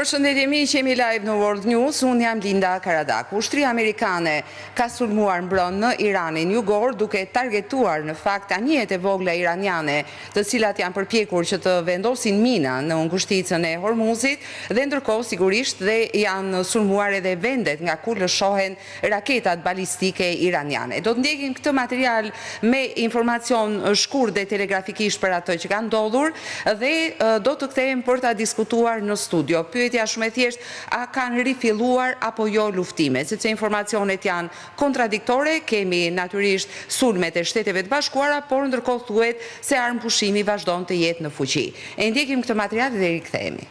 Përshëndetje që jemi live në World News, unë jam Linda Karadak. Ushtria amerikane ka sulmuar mbrëm në Iranin jugor duke targetuar në fakt anijet e vogla iraniane, të cilat janë përpjekur që të vendosin mina në ngushticën e Hormuzit dhe ndërkohë sigurisht dhe janë sulmuar edhe vendet nga ku lëshohen raketat balistike iraniane. Do të ndjekim këtë material me informacion shkurt dhe telegrafikisht për ato që kanë ndodhur dhe do të kthehemi për ta diskutuar në studio. Pyetja shumë e thjesht, a kanë rifilluar apo jo luftime, sepse informacionet janë kontradiktore, kemi natyrisht sulmet e Shteteve të Bashkuara, por ndërkohë thuhet se armëpushimi vazhdon të jetë në fuqi. E ndjekim këtë material dhe rikthehemi.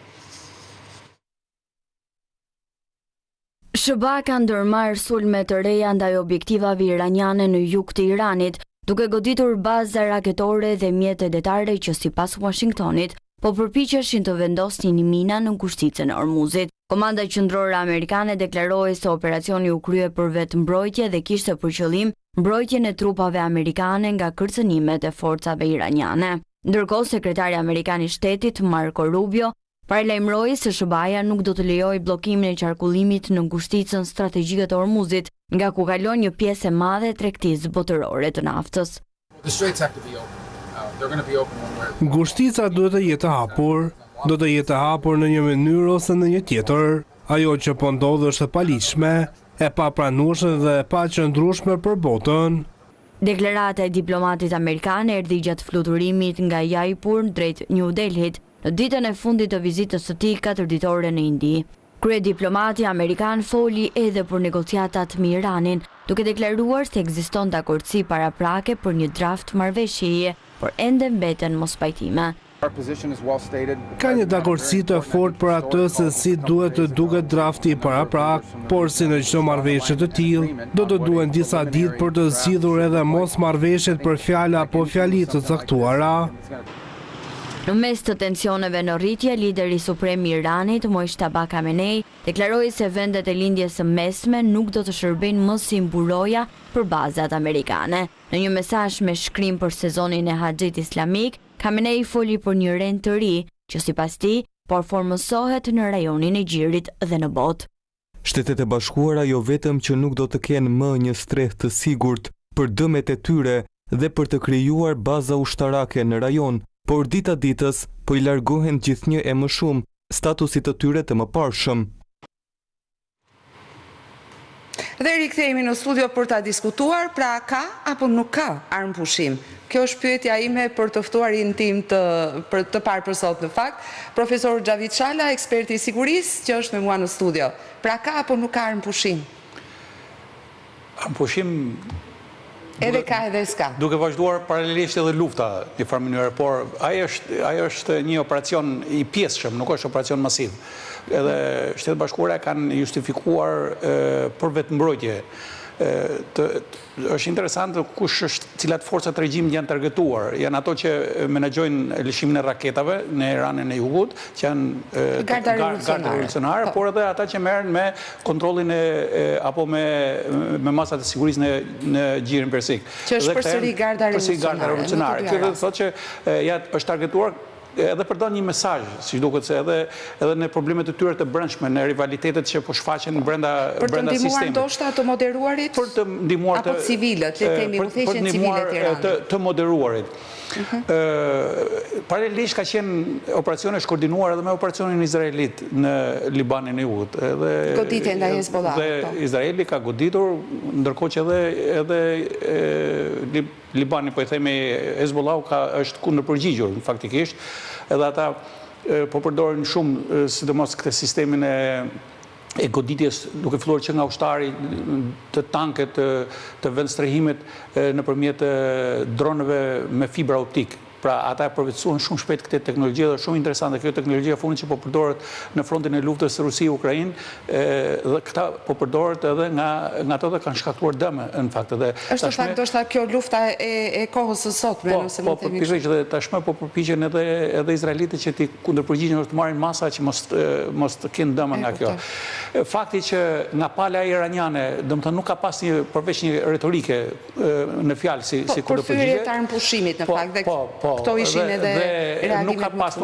SBA ka ndërmarrë sulme të reja ndaj objektivave iraniane në jug të Iranit, duke goditur baza raketore dhe mjete detare që sipas Washingtonit po përpiqeshin të vendosnin mina në ngushticën e Hormuzit. Komanda qendrore amerikane deklaroi se operacioni u krye për vetëmbrojtje dhe kishte për qëllim mbrojtjen e trupave amerikane nga kërcënimet e forcave iraniane. Ndërkohë, sekretari amerikan i shtetit Marco Rubio paralajmëroi se SBA-ja nuk do të lejojë bllokimin e qarkullimit në ngushticën strategjike të Hormuzit, nga ku kalon një pjesë e madhe e tregtisë botërore të naftës. Ngushtica duhet të jetë hapur, do të jetë hapur në një mënyrë ose në një tjetër. Ajo që po ndodh është e paligjshme, e papranueshme dhe e paqëndrueshme për botën. Deklarata e diplomatit amerikan erdhi gjatë fluturimit nga Jaipur drejt New Delhit në ditën e fundit të vizitës së tij 4 ditore në Indi. Kryediplomati amerikan foli edhe për negociatat me Iranin, duke deklaruar se ekziston dakordsi paraprake për një draft marrëveshjeje, por ende mbeten mospajtime. Ka një dakordsi të fortë për atë se si duhet të duket drafti paraprak, por si në çdo marrëveshje të tillë, do të duhen disa ditë për të zgjidhur edhe mosmarrëveshjet për fjalë apo fjali të caktuara. Në mes të tensioneve në rritje, lideri suprem i Iranit, Mojtaba Khamenei, deklaroi se vendet e lindjes së mesme nuk do të shërbejnë më si mburoja për bazat amerikane. Në një mesazh me shkrim për sezonin e haxhit islamik, Khamenei foli për një rend të ri, që sipas tij po formësohet në rajonin e Gjirit dhe në botë. Shtetet e Bashkuara jo vetëm që nuk do të kenë më një streh të sigurt për dëmet e tyre dhe për të krijuar baza ushtarake në rajon, por dita ditës po i largohen gjithnjë e më shumë statusit të tyre të mëparshëm. Dhe rikthehemi në studio për ta diskutuar, pra ka apo nuk ka armëpushim? Kjo është pyetja ime për të ftuarin tim të parë për sot në fakt, profesor Xhavid Shala, eksperti i sigurisë, që është me mua në studio. Pra ka apo nuk ka armëpushim? Armëpushim edhe ka edhe s'ka. Duke vazhduar paralelisht edhe lufta në farë mënyrë, por ajo është një operacion i pjesshëm, nuk është operacion masiv. Edhe Shtetet Bashkuara kanë justifikuar për vetëmbrojtje. Është interesant cilat forcat regjimit janë targetuar. Janë ato që menaxhojnë lëshimin e raketave në Iranin e Jugut, që janë garda revolucionare, por edhe ata që merren me kontrollin apo me masat e sigurisë në Gjirin Persik. Që është përsëri garda revolucionare. Kjo do të thotë që është targetuar edhe përdor një mesazh, si duket se edhe në problemet e tyre të brendshme, në rivalitetet që po shfaqen brenda sistemit. Për të ndihmuar ndoshta të moderuarit? Për të ndihmuar apo civilët, le të themi udhëheqjen civile të Iranit. Të moderuarit. Paralelisht ka qenë operacione koordinuar edhe me operacionin izraelit në Libanin e Jugut. Goditje ndaj Hezbollah. Dhe Izraeli ka goditur, ndërkohë që edhe Libani, po i themi, Hezbollah është kundërpërgjigjur faktikisht, edhe ata po përdorin shumë, sidomos këtë sistemin e goditjes, duke filluar që nga ushtari të tanket, të vendstrehimit nëpërmjet dronëve me fibra optik. Pra ata e përvetësuan shumë shpejt këtë teknologji dhe shumë interesante. Kjo teknologji e fundit që po përdoret në frontin e luftës Rusi-Ukrainë, dhe këta po përdoret edhe nga ato dhe kanë shkaktuar dëme në fakt. Është fakt ndoshta kjo lufta e kohës së sotme, nëse më themi. Po, dhe tashmë po përpiqen edhe izraelitët që ti kundërpërgjigjen të marrin masa që mos të kenë dëme nga kjo. Fakti që nga pala iraniane, domethënë nuk ka pas përveç një retorike në fjalë si kundërpërgjigje. Përthyrje të armëpushimit në fakt. Po, këto ishin edhe reagimet nuk ka pas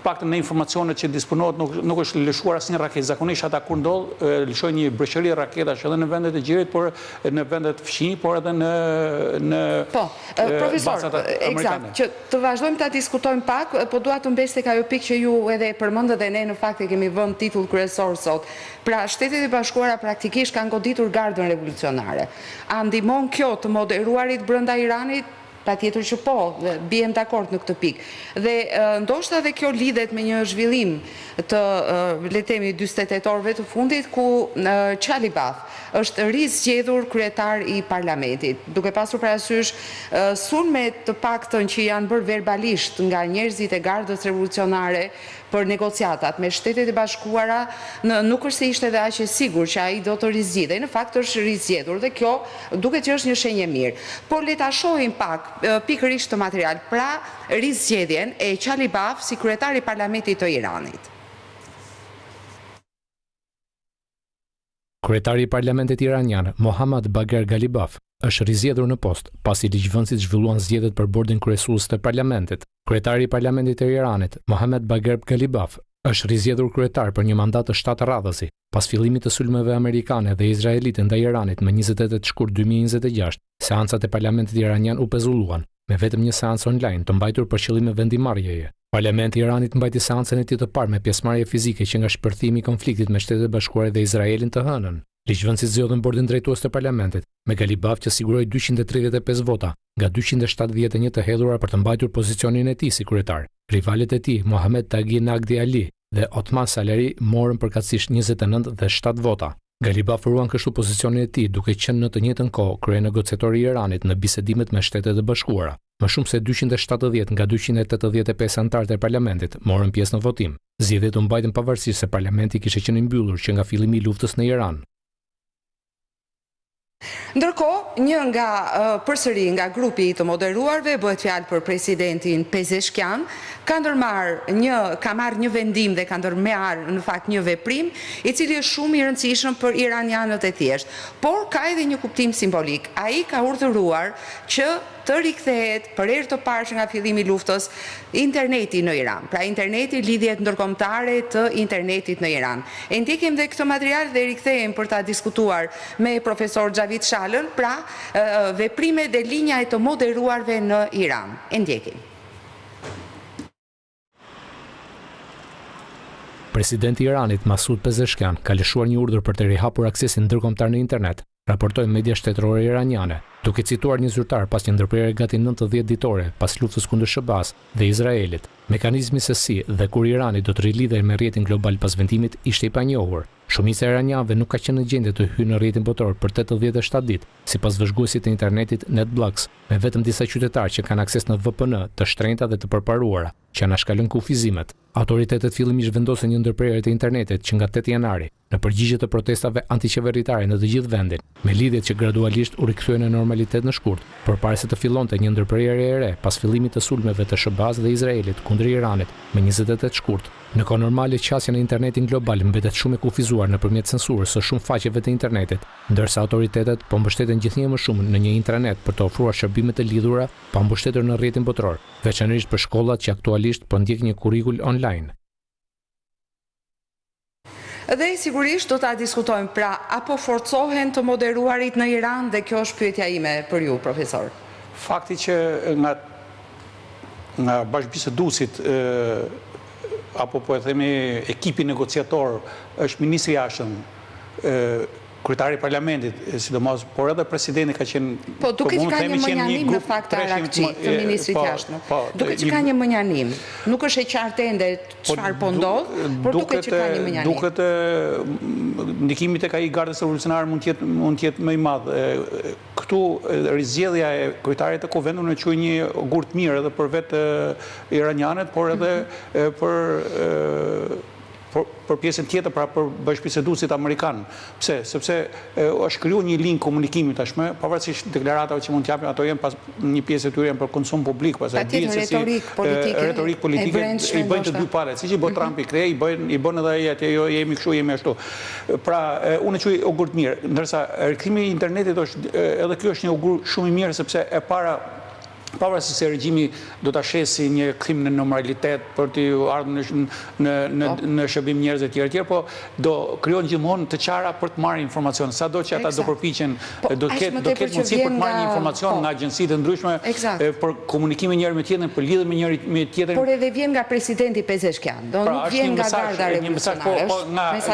paktën në informacionet që disponohet, nuk është lëshuar asnjë raketë. Zakonisht ata kur ndodh, lëshojnë një breshëri raketash edhe në vendet e gjirit, por në vendet fqinj, por edhe në profesor, eksakt, që të vazhdojmë ta diskutojmë pak, po dua të mbes tek ajo pikë që ju edhe përmendët dhe ne në fakt e kemi vënë titull kryesor sot. Pra, Shtetet e Bashkuara praktikisht kanë goditur gardën revolucionare. A ndihmon kjo të moderuarit brenda Iranit? Patjetër që po, bijem dakord në këtë pikë. Dhe ndoshta edhe kjo lidhet me një zhvillim të le të themi 40 tetorëve të fundit ku Qalibaf është rizgjedhur kryetar i parlamentit, duke pasur parasysh sulmet të paktën që janë bërë verbalisht nga njerëzit e gardës revolucionare për negociatat me Shtetet e Bashkuara, nuk është se ishte dhe aq e sigurt që ai do të rizgjidhej. Në fakt është rizgjedhur dhe kjo duket që është një shenjë e mirë. Por le ta shohim pak pikërisht të material, pra rizgjedhjen e Qalibaf si kryetar i parlamentit të Iranit. Kryetari i parlamentit iranian, Mohammad Bagher Ghalibaf, është rizgjedhur në post pasi ligjvënësit zhvilluan zgjedhjet për bordin kryesues të parlamentit. Kryetari i parlamentit të Iranit, Mohammad Bagher Ghalibaf, është rizgjedhur kryetar për një mandat të 7 radhësi, pas fillimit të sulmeve amerikane dhe izraelite ndaj Iranit më 28 shkurt 2026. Seancat e parlamentit iranian u pezulluan, me vetëm një seancë online të mbajtur për qëllime vendimarrjeje. Parlamenti i Iranit mbajti seancën e tij të parë me pjesëmarrje fizike që nga shpërthimi i konfliktit me Shtetet e Bashkuara dhe Izraelin të hënën. Ligjvënësit zgjodhen bordin drejtues të parlamentit, me Ghalibaf që siguroi 235 vota nga 271 të hedhura për të mbajtur pozicionin e tij si kryetar. Rivalet e tij, Mohammed Taghi Nagdi Ali dhe Othman Salari, morën përkatësisht 29 dhe 7 vota. Ghalibaf ruan kështu pozicionin e tij duke qenë në të njëjtën kohë kryenegociatori i Iranit në bisedimet me Shtetet e Bashkuara. Më shumë se 270 nga 285 anëtarët e parlamentit morën pjesë në votim. Zgjedhjet u mbajtën pavarësisht se parlamenti kishte qenë i mbyllur që nga fillimi i luftës në Iran. Ndërkohë, një nga përsëri nga grupi i të moderuarve, bëhet fjalë për presidentin Pezeshkian, ka marrë një vendim dhe ka ndërmarrë në fakt një veprim, i cili është shumë i rëndësishëm për iranianët e thjeshtë, por ka edhe një kuptim simbolik. Ai ka urdhëruar që të rikthehet për herë të parë nga fillimi i luftës interneti në Iran. Pra interneti, lidhjet ndërkombëtare të internetit në Iran. E ndjekim dhe këtë material dhe rikthehemi për ta diskutuar me profesor Xhavit Shalën, pra veprimet dhe linjat e të moderuarve në Iran. E ndjekim. Presidenti i Iranit, Masud Pezeshkian, ka lëshuar një urdhër për të rihapur aksesin ndërkombëtar në internet, raportojnë media shtetërore iraniane, duke cituar një zyrtar pas një ndërprerje gati 90 ditore pas luftës kundër SBA-s dhe Izraelit. Mekanizmi se si dhe kur Irani do të rilidhej me rrjetin global pas vendimit ishte i panjohur. Shumica e iranianëve nuk ka qenë në gjendje të hyjnë në rrjetin botror për 87 ditë, sipas vëzhguesit të internetit NetBlocks, me vetëm disa qytetarë që kanë akses në VPN të shtrenjta dhe të përparuara, që anashkalojnë kufizimet. Autoritetet fillimisht vendosën një ndërprerje të internetit që nga 8 janari, në përgjigje të protestave antiqeveritare në të gjithë vendin, me lidhjet që gradualisht u rikthyen në normalitet në shkurt, përpara se të fillonte një ndërprerje e re pas fillimit të sulmeve të SBA-s dhe Izraelit kundër Iranit me 28 shkurt. Në kohë normale qasja në internetin global mbetet shumë e kufizuar nëpërmjet censurës së shumë faqeve të internetit, ndërsa autoritetet po mbështeten gjithnjë më shumë në një intranet për të ofruar shërbime të lidhura pa mbështetur në rrjetin botror, veçanërisht për shkollat që aktualisht po ndjek një kurrikull online. Dhe sigurisht do ta diskutojmë, pra apo forcohen të moderuarit në Iran, dhe kjo është pyetja ime për ju, profesor. Fakti që nga bashkëbiseduesit apo po e themi ekipi negociator është ministri i jashtëm, kryetari i parlamentit, sidomos, por edhe presidenti ka qenë... Po, duke që ka një mënjanim në fakt të Arakçi, të ministrit jashtëm. Duke që ka një mënjanim. Nuk është e qartë ende çfarë po ndodh, por duke që ka një mënjanim. Duket ndikimi tek ai gardës revolucionare mund të jetë më i madh. Këtu rizgjedhja e kryetarit të kuvendit në quaj një gurt mirë edhe për vetë iranianët, por edhe për pjesën tjetër, pra për bashkëbiseduesit amerikanë. Pse? Sepse është krijuar një linjë komunikimi tashmë, pavarësisht deklaratave që mund t'japin, ato janë pas një pjesë e tyre janë për konsum publik, pastaj dihet se si retorik politike i bëjnë të dy palët, siç i bën Trumpi krej, i bën edhe ai atje, jo jemi kështu, jemi ashtu. Pra, unë e quaj ogurt mirë, ndërsa rikthimi i internetit është edhe ky është një ogur shumë i mirë, sepse e para pavarësisht se regjimi do ta shesi një kthim në normalitet për të ardhur në shërbim njerëz e tjerë, po do krijon gjithmonë të çara për të marrë informacion. Sado që ata do përpiqen, do të ketë mundësi për të marrë një informacion nga agjencitë të ndryshme për komunikim me njëri me tjetrin, për lidhje me njëri me tjetrin. Por edhe vjen nga presidenti Pezeshkian, do nuk vjen nga garda revolucionare.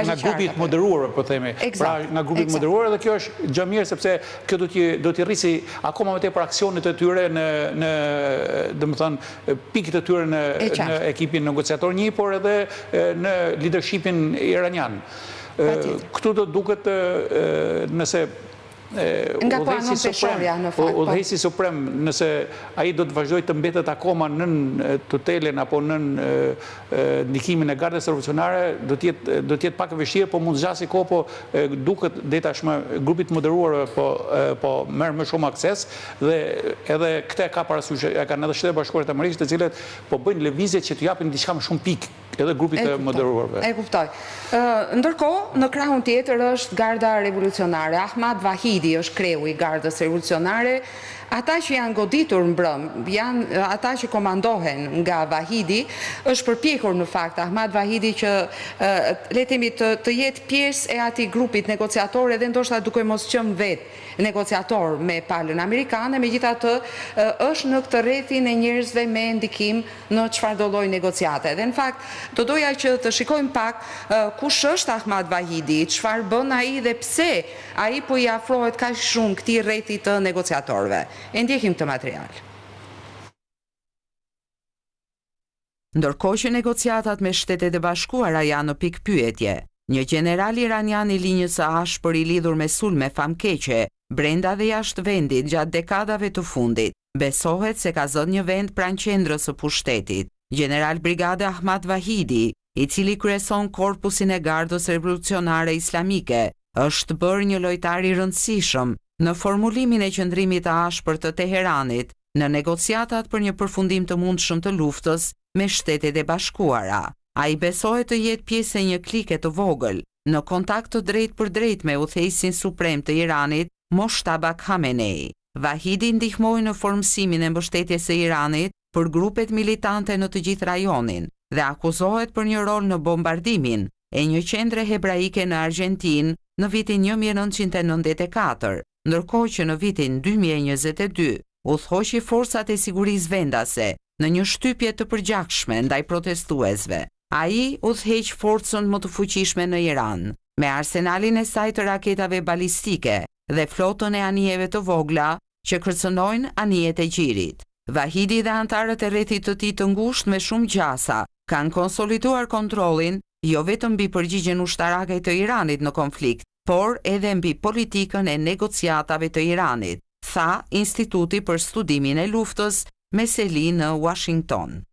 Nga grupit moderuar, po themi. Pra nga grupit moderuar, dhe kjo është gjë mirë sepse kjo do t'i rrisi akoma më tepër aksionet e tyre në domethënë pikët e tyre në ekipin negociator një, por edhe në leadershipin iranian. Këtu do duket nëse udhëheqësi suprem, nëse ai do të vazhdojë të mbetet akoma nën tutelen apo nën ndikimin e Gardës Revolucionare, do të jetë pak e vështirë, po mund të zgjasë kohë, po duket deri tashmë grupit moderuar po merr më shumë akses, dhe edhe këtë ka parasysh, e kanë edhe Shtetet Bashkuara të Amerikës, të cilët po bëjnë lëvizje që të japin diçka më shumë pikë edhe grupit të moderuarve. E kuptoj. Ndërkohë, në krahun tjetër është Garda Revolucionare. Ahmad Vahidi është kreu i Gardës Revolucionare. Ata që janë goditur mbrëm, janë ata që komandohen nga Vahidi, është përpjekur në fakt Ahmad Vahidi që le të themi të jetë pjesë e atij grupit negociator, edhe ndoshta duke mos qenë vetë negociator me palën amerikane, megjithatë është në këtë rrethin e njerëzve me ndikim në çfarëdo lloj negociate. Dhe në fakt do doja që të shikojmë pak kush është Ahmad Vahidi, çfarë bën ai dhe pse ai po i afrohet kaq shumë këtij rrethi të negociatorëve. E ndjekim të material. Ndërkohë që negociatat me Shtetet e Bashkuara janë në pikë pyetje, një general iranian i linjës së ashpër i lidhur me sulme famkeqe, brenda dhe jashtë vendit gjatë dekadave të fundit, besohet se ka zënë një vend pranë qendrës së pushtetit. General Brigade Ahmad Vahidi, i cili kryeson korpusin e Gardës Revolucionare Islamike, është bërë një lojtar i rëndësishëm në formulimin e qëndrimit të ashpër të Teheranit në negociatat për një përfundim të mundshëm të luftës me Shtetet e Bashkuara. Ai besohet të jetë pjesë e një klike të vogël në kontakt të drejt për drejt me udhëheqësin suprem të Iranit, Moshtaba Khamenei. Vahidi ndihmoi në formësimin e mbështetjes së Iranit për grupet militante në të gjithë rajonin dhe akuzohet për një rol në bombardimin e një qendre hebraike në Argjentinë në vitin 1994, ndërkohë që në vitin 2022 udhëhoqi forcat e sigurisë vendase në një shtypje të përgjakshme ndaj protestuesve. Ai udhëheq forcën më të fuqishme në Iran, me arsenalin e saj të raketave balistike dhe flotën e anijeve të vogla që kërcënojnë anijet e gjirit. Vahidi dhe antarët e rrethit të tij të ngushtë me shumë gjasa kanë konsoliduar kontrollin jo vetëm mbi përgjigjen ushtarake të Iranit në konflikt, por edhe mbi politikën e negociatave të Iranit, tha Instituti për Studimin e Luftës me seli në Washington.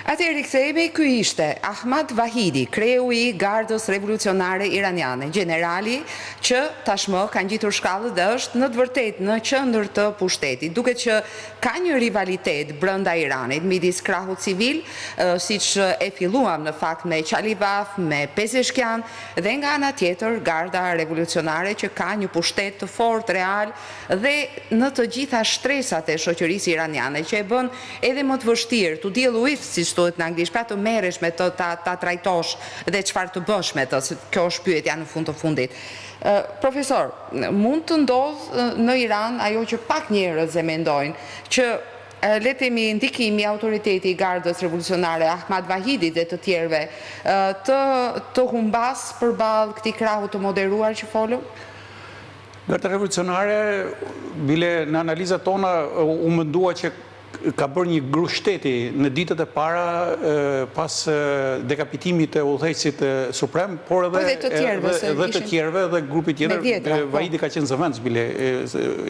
Atëherë rikthehemi, ky ishte Ahmad Vahidi, kreu i Gardës Revolucionare Iraniane, generali që tashmë ka ngjitur shkallët dhe është në të vërtetë në qendër të pushtetit. Duket që ka një rivalitet brenda Iranit midis krahut civil, siç e filluam në fakt me Qalibaf, me Pezeshkian, dhe nga ana tjetër Garda Revolucionare që ka një pushtet të fortë real dhe në të gjitha shtresat e shoqërisë iraniane që e bën edhe më të vështirë to deal with, siç thuhet në anglisht, pra të merresh me të, ta trajtosh dhe çfarë të bësh me të, se kjo është pyetja në fund të fundit. Profesor, mund të ndodhë në Iran ajo që pak njerëz e mendojnë, që le të themi ndikimi i autoriteti i Gardës Revolucionare Ahmad Vahidit dhe të tjerëve të humbas përballë këtij krahu të moderuar që folëm? Garda Revolucionare, bile në analizat tona u mendua që ka bërë një gru shteti në ditët e para pas dekapitimit të udhëheqësit suprem, por edhe të tjerëve dhe grupi tjetër. Vahidi ka qenë zëvendës bile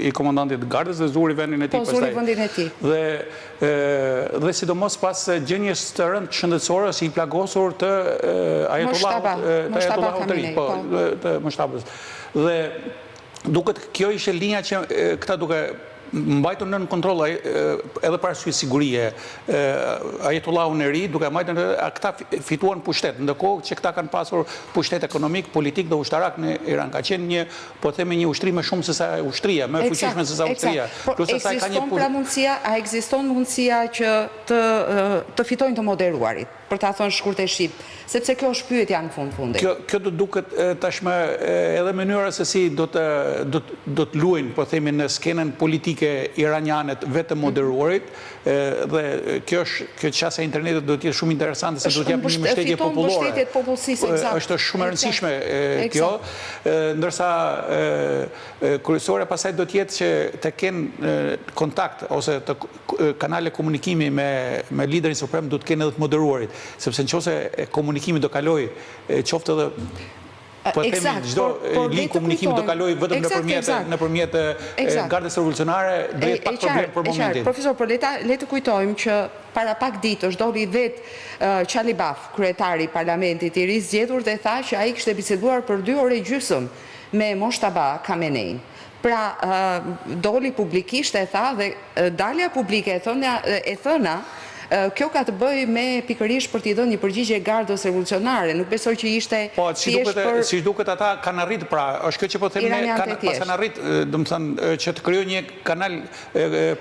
i komandantit të Gardës dhe zuri vendin e tij. Dhe sidomos pas gjendjes të rëndë shëndetësore si i plagosur të Ajatollahut të ri, të Moshthabës. Dhe duket kjo ishte linja që këta duke mbajtur nën kontroll edhe para sigurie Ajetollahun e ri, duke mbajtur këta fituan pushtet, ndërkohë që këta kanë pasur pushtet ekonomik, politik dhe ushtarak në Iran. Ka qenë një, po themi, një ushtri më shumë se sa ushtria, më fuqishme se sa ushtria. A ekziston mundësia që të fitojnë të moderuarit, për ta thënë shkurt e shqip, sepse kjo është pyetja në fundi. Kjo do duket tashmë edhe mënyra se si do të luajnë, po themi, në skenën politike iraniane vetë moderuarit, dhe kjo qasja e internetit do të jetë shumë interesante se do të japë një mbështetje popullore. Është shumë e rëndësishme kjo, ndërsa kryesore pasaj do të jetë që të kenë kontakt ose kanale komunikimi me liderin suprem do të kenë edhe të moderuarit, sepse nëse komunikimi do kaloj qoftë edhe po themi çdo linjë komunikimi do kaloj vetëm nëpërmjet gardës revolucionare, do jetë pak problem për momentin. Profesor, por le të kujtojmë që para pak ditësh doli vetë Qalibaf, kryetari i parlamentit i ri zgjedhur, dhe tha që ai kishte biseduar për 2 orë e gjysmë me Moshtaba Khamenei. Pra, doli publikisht e tha, dhe dalja publike e thëna, kjo ka të bëj me pikërisht për t'i dhënë një përgjigje gardës revolucionare, nuk besoj që ishte thjesht për... Si duket ata kanë arrit, pra, është kjo që po them pas kanë arrit, do të thënë që të krijojë një kanal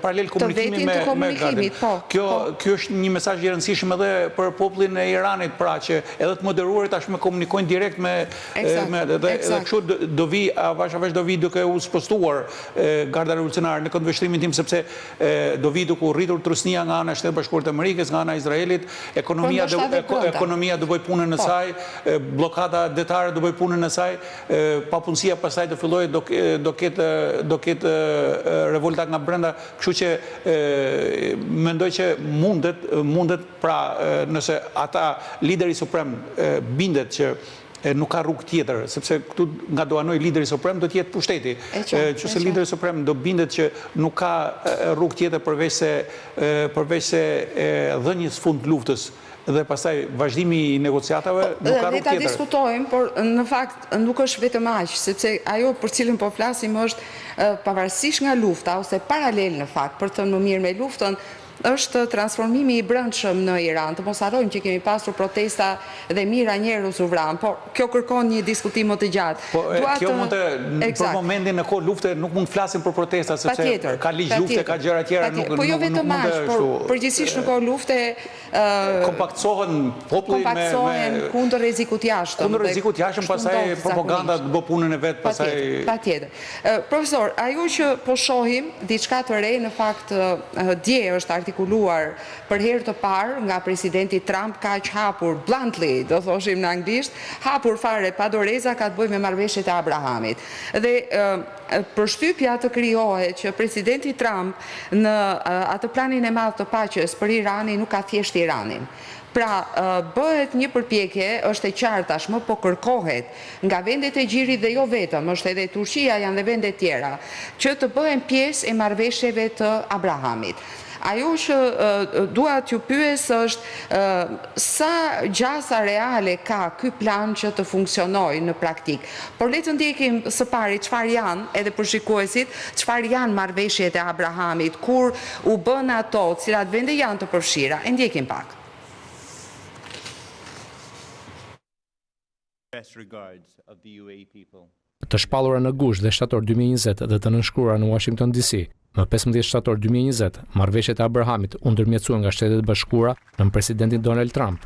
paralel komunikimi me gardën. Kjo është një mesazh i rëndësishëm edhe për popullin e Iranit, pra që edhe të moderuarit tashmë komunikojnë direkt me edhe kështu do vi avash do vi duke u spostuar garda revolucionare në këndvështrimin tim, sepse do vi duke u rritur trusnia nga ana e Shtetit Bashkuar të Amerikës, nga ana e Izraelit, ekonomia do bëj punën e saj, blokada detare do bëj punën e saj, papunësia pastaj do fillojë do ketë revolta nga brenda, kështu që mendoj që mundet pra nëse ata lideri suprem bindet që nuk ka rrugë tjetër, sepse këtu nga do anoj lideri suprem do t'jetë pushteti. Qëse lideri suprem do bindet që nuk ka rrugë tjetër përveç se dhënjes fund luftës dhe pastaj vazhdimi i negociatave, nuk ka rrugë tjetër. Le ta diskutojmë, por në fakt nuk është vetëm aq, sepse ajo për cilën po flasim është pavarësisht nga lufta, ose paralel në fakt, për të më mirë me luftën, është transformimi i brendshëm në Iran. Të mos harrojmë që kemi pasur protesta dhe mira njerëz u vran, por kjo kërkon një diskutim më të gjatë. Kjo mund të, për momentin në kohë lufte nuk mund të flasim për protesta, sepse ka ligj lufte, ka gjëra tjera, nuk po jo vetëm aq, por përgjithsisht në kohë lufte kompaktsohen populli kundër rrezikut jashtëm. Kundër rrezikut jashtëm, pastaj propaganda të bë punën e vet, pastaj patjetër. Profesor, ajo që po shohim diçka të re, në fakt dje është artikuluar për herë të parë nga presidenti Trump, kaq hapur, bluntly, do thoshim në anglisht, hapur fare pa doreza, ka të bëjë me marrëveshjet e Abrahamit. Dhe përshtypja të krijohet që presidenti Trump në atë planin e madh të paqes për Iranin nuk ka thjesht Iranin. Pra, bëhet një përpjekje, është e qartë tashmë, po kërkohet nga vendet e gjirit dhe jo vetëm, është edhe Turqia, janë dhe vendet tjera, që të bëhen pjesë e marrëveshjeve të Abrahamit. Ajo që dua t'ju pyes është sa gjasa reale ka ky plan që të funksionojë në praktik. Por le të ndjekim së pari çfarë janë, edhe për shikuesit, çfarë janë marrëveshjet e Abrahamit, kur u bën ato, cilat vende janë të përfshira. E ndjekim pak. Të shpallura në gusht dhe shtator 2020 dhe të nënshkruara në Washington DC, më 15 shtator 2020, marrëveshjet e Abrahamit u ndërmjetësuan nga Shtetet Bashkuara në presidentin Donald Trump.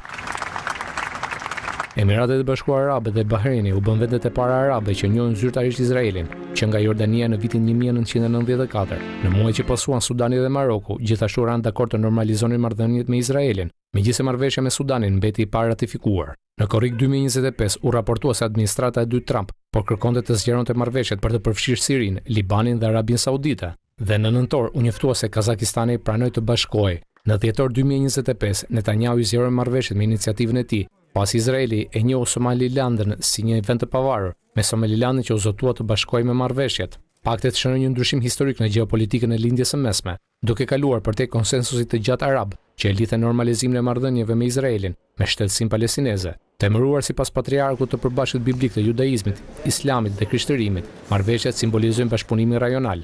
Emiratet e Bashkuara Arabe dhe Bahreini u bën vendet e para arabe që njohin zyrtarisht Izraelin, që nga Jordania në vitin 1994. Në muajt që pasuan Sudani dhe Maroku, gjithashtu ranë dakord të normalizonin marrëdhëniet me Izraelin, megjithëse marrëveshja me Sudanin mbeti i paratifikuar. Në korrik 2025 u raportua se administrata e dytë Trump por kërkonte të zgjeronte marrëveshjet për të përfshirë Sirinë, Libanin dhe Arabinë Saudite. Dhe në nëntor u njoftua se Kazakistani pranoi të bashkohej. Në dhjetor 2025 Netanyahu i zgjeroi marrëveshjet me iniciativën e tij, pas Izraeli e njohu Somalilandën si një vend të pavarur, me Somalilandën që u zotua të bashkohej me marrëveshjet. Paktet shënojnë një ndryshim historik në gjeopolitikën e lindjes së mesme, duke kaluar përtej konsensusit të gjatë arab, që e lidhte normalizimin e marrëdhënieve me Izraelin, me shtetësinë palestineze. Temëruar sipas patriarkut të përbashkët biblik të judaizmit, islamit dhe krishtërimit, marrëveshjet simbolizojnë bashkëpunimin rajonal.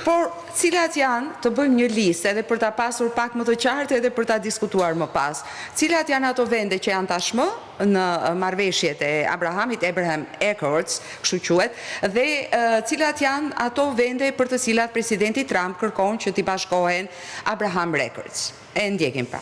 Por cilat janë, të bëjmë një listë edhe për ta pasur pak më të qartë edhe për ta diskutuar më pas. Cilat janë ato vende që janë tashmë në marrëveshjet e Abraham Accords, kështu quhet, dhe cilat janë ato vende për të cilat presidenti Trump kërkon që t'i bashkohen Abraham Accords. E ndjekim pra.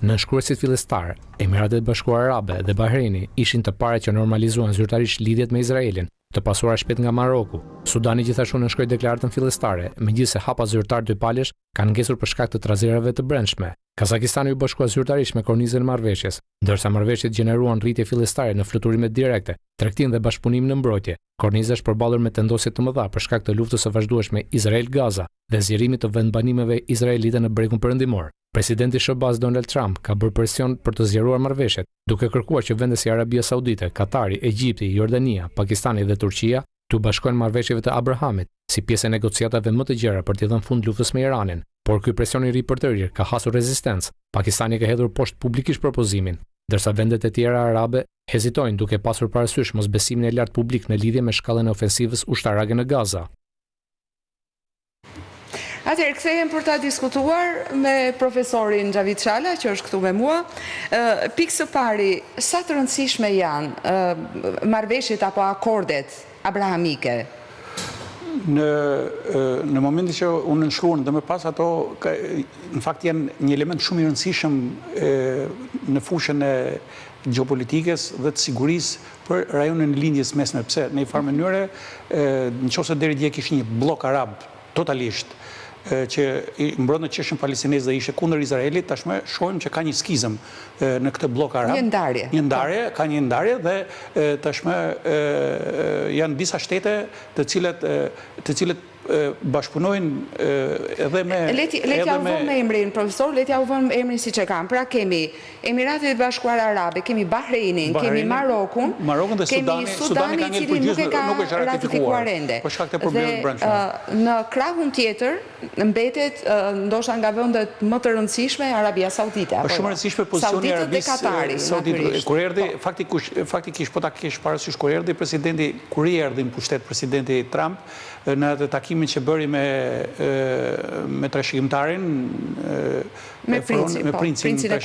Në shkruesit fillestar, Emiratet Bashkuara Arabe dhe Bahreini ishin të parët që normalizuan zyrtarisht lidhjet me Izraelin, të pasuara shpejt nga Maroku. Sudani gjithashtu nënshkroi deklaratën fillestare, megjithëse hapa zyrtar dypalësh kanë ngjesur për shkak të trazerave të brendshme. Kazakistani u bashkua zyrtarisht me kornizën e marrëveshjes, ndërsa marrëveshjet gjeneruan rritje fillestare në fluturimet direkte, tregtinë dhe bashkëpunimin në mbrojtje. Korniza është përballur me tendosje të mëdha për shkak të luftës së vazhdueshme Izrael-Gaza dhe zgjerimit të vendbanimeve izraelite në bregun perëndimor. Presidenti shërbaz Donald Trump ka bërë presion për të zgjeruar marrëveshjet, duke kërkuar që vende si Arabia Saudite, Katari, Egjipti, Jordania, Pakistani dhe Turqia të bashkojnë marrëveshjeve të Abrahamit si pjesë e negociatave më të gjera për t'i dhënë fund luftës me Iranin, por ky presion i ri për të rirë ka hasur rezistencë. Pakistani ka hedhur poshtë publikisht propozimin, ndërsa vendet e tjera arabe hezitojnë duke pasur parasysh mosbesimin e lartë publik në lidhje me shkallën e ofensivës ushtarake në Gaza. Atëherë, kthehem për ta diskutuar me profesorin Xhavid Shala, që është këtu me mua. Pikë së pari, sa të rëndësishme janë marrëveshjet apo akordet abrahamike? Në momentin që unë nënshkruan dhe më pas ato, në fakt janë një element shumë i rëndësishëm në fushën e gjeopolitikës dhe të sigurisë për rajonin e lindjes mesme. Pse në një farë mënyrë, nëse deri dje kishte një blok arab totalisht që mbron në çështën palestineze dhe ishte kundër Izraelit, tashmë shohim që ka një skizëm në këtë blok arab. Ka një ndarje dhe tashmë janë disa shtete të cilët bashkëpunojnë edhe me... Letja u vëmë me emrin, profesor, letja u vëmë emrin si që kam. Pra kemi Emiratet e Bashkuara Arabe, kemi Bahreinin, kemi Marokun, kemi Sudani i cili nuk e ka ratifikuar ende. Dhe në krahun tjetër, mbetet ndoshta nga vendet më të rëndësishme Arabia Saudite. Është shumë rëndësishme pozicioni i Arabisë Saudite. Kur erdhi, faktikisht po ta kesh parasysh kur erdhi presidenti, kur i erdhi në pushtet presidenti Trump, në atë takimin që bëri me trashëgimtarin, me princin e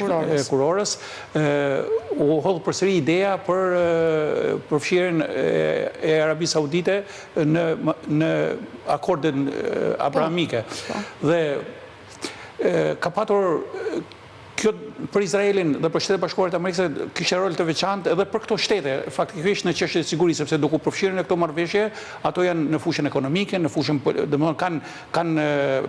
Kurorës, u hodh përsëri ideja për përfshirjen e Arabisë Saudite në akordin abrahamike. Dhe ka patur kjo për Izraelin dhe për Shtetet Bashkuara të Amerikës kishte rol të veçantë edhe për këto shtete, faktikisht në çështje të sigurisë, sepse duke u përfshirë në këto marrëveshje, ato janë në fushën ekonomike, në fushën, domethënë kanë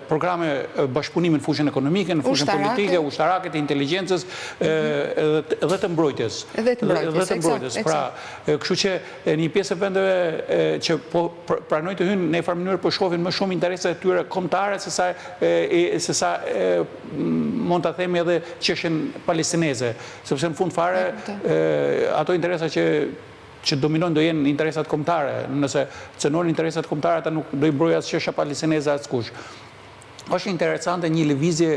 programe bashkëpunimi në fushën ekonomike, në fushën politike, ushtarake, të inteligjencës dhe të mbrojtjes. Pra, kështu që një pjesë e vendeve që po pranojnë të hyjnë në një farë mënyrë po shohin më shumë interese të tyre kombëtare se sa mund ta themi edhe çështjen palestineze, sepse në fund fare ato interesa që dominojnë do jenë interesat kombëtare, nëse cënojnë interesat kombëtare ata nuk do i brojë as çështja palestineze as kush. Është interesante një lëvizje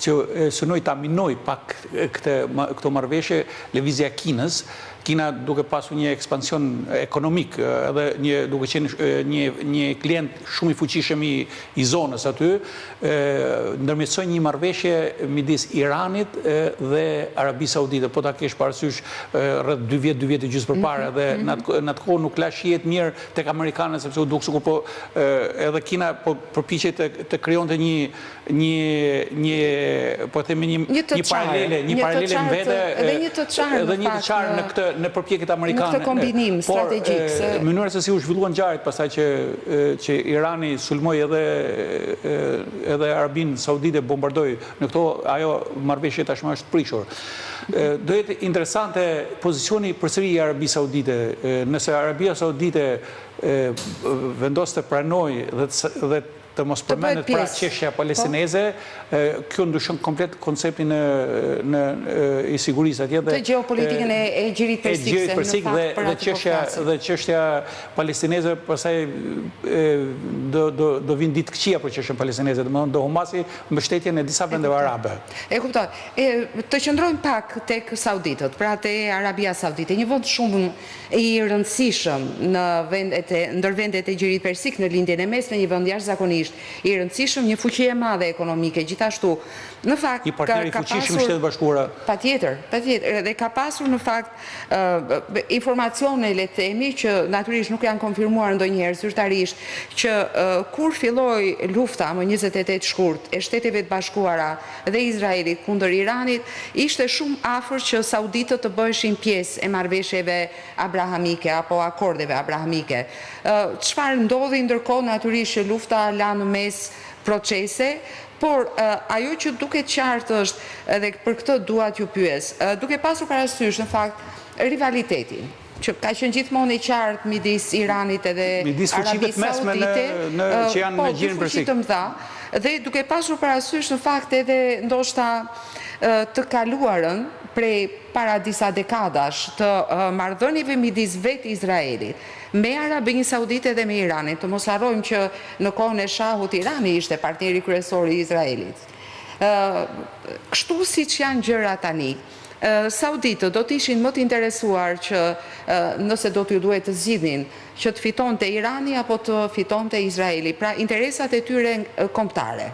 që synoi ta minoj pak këto marrëveshje, lëvizja e Kinës. Kina duke pasur një ekspansion ekonomik edhe duke qenë një klient shumë i fuqishëm i zonës aty, ndërmjetësoi një marrëveshje midis Iranit dhe Arabisë Saudite. Po ta kesh parasysh rreth 2 vjet e gjysmë përpara dhe në atë kohë nuk la shihet mirë tek amerikanët sepse u duk sikur po edhe Kina po përpiqej të krijonte një po themi një paralele në vete edhe një të qartë në këtë në përpjekjet amerikane. Në këtë kombinim strategjik. Por mënyra se si u zhvilluan ngjarjet pastaj që Irani sulmoi edhe Arabinë Saudite bombardoi në këto, ajo marrëveshje tashmë është prishur. Do jetë interesante pozicioni përsëri i Arabisë Saudite. Nëse Arabia Saudite vendos të pranojë dhe të mos përmendet pra çështja palestineze, kjo ndryshon komplet konceptin i sigurisë atje dhe të gjeopolitikën e Gjirit Persik dhe çështja palestineze pastaj do vinë ditë këqija për çështjen palestineze, domethënë do humasi mbështetjen e disa vendeve arabe. E kuptoj. Të qëndrojmë pak tek sauditët, pra te Arabia Saudite, një vend shumë i rëndësishëm ndër vendet e Gjirit Persik në lindjen e mesme, një vend jashtëzakonisht i rëndësishëm, një fuqi e madhe ekonomike gjithashtu. Në fakt i partneri fuqishëm i Shtetet Bashkuara. Patjetër, dhe ka pasur në fakt informacione, le të themi, që natyrisht nuk janë konfirmuar ndonjëherë zyrtarisht, që kur filloi lufta më 28 shkurt e Shteteve të Bashkuara dhe Izraelit kundër Iranit, ishte shumë afër që sauditët të bëheshin pjesë e marrëveshjeve abrahamike apo akordeve abrahamike. Çfarë ndodhi ndërkohë, natyrisht që lufta la në mes procese, por ajo që duket qartë është, edhe për këtë dua t'ju pyes, duke pasur parasysh në fakt rivalitetin, që ka qenë gjithmonë i qartë midis Iranit edhe Arabisë Saudite, që janë në Gjirin Persik. Dhe duke pasur parasysh në fakt edhe ndoshta të kaluarën prej para disa dekadash të marrëdhënieve midis vetë Izraelit me Arabinë Saudite dhe me Iranin. Të mos harrojmë që në kohën e Shahut Irani ishte partneri kryesor i Izraelit. Kështu siç janë gjërat tani, sauditët do të ishin më të interesuar që nëse do t'ju duhet të zgjidhin që të fitonte Irani apo të fitonte Izraeli, pra interesat e tyre kombëtare.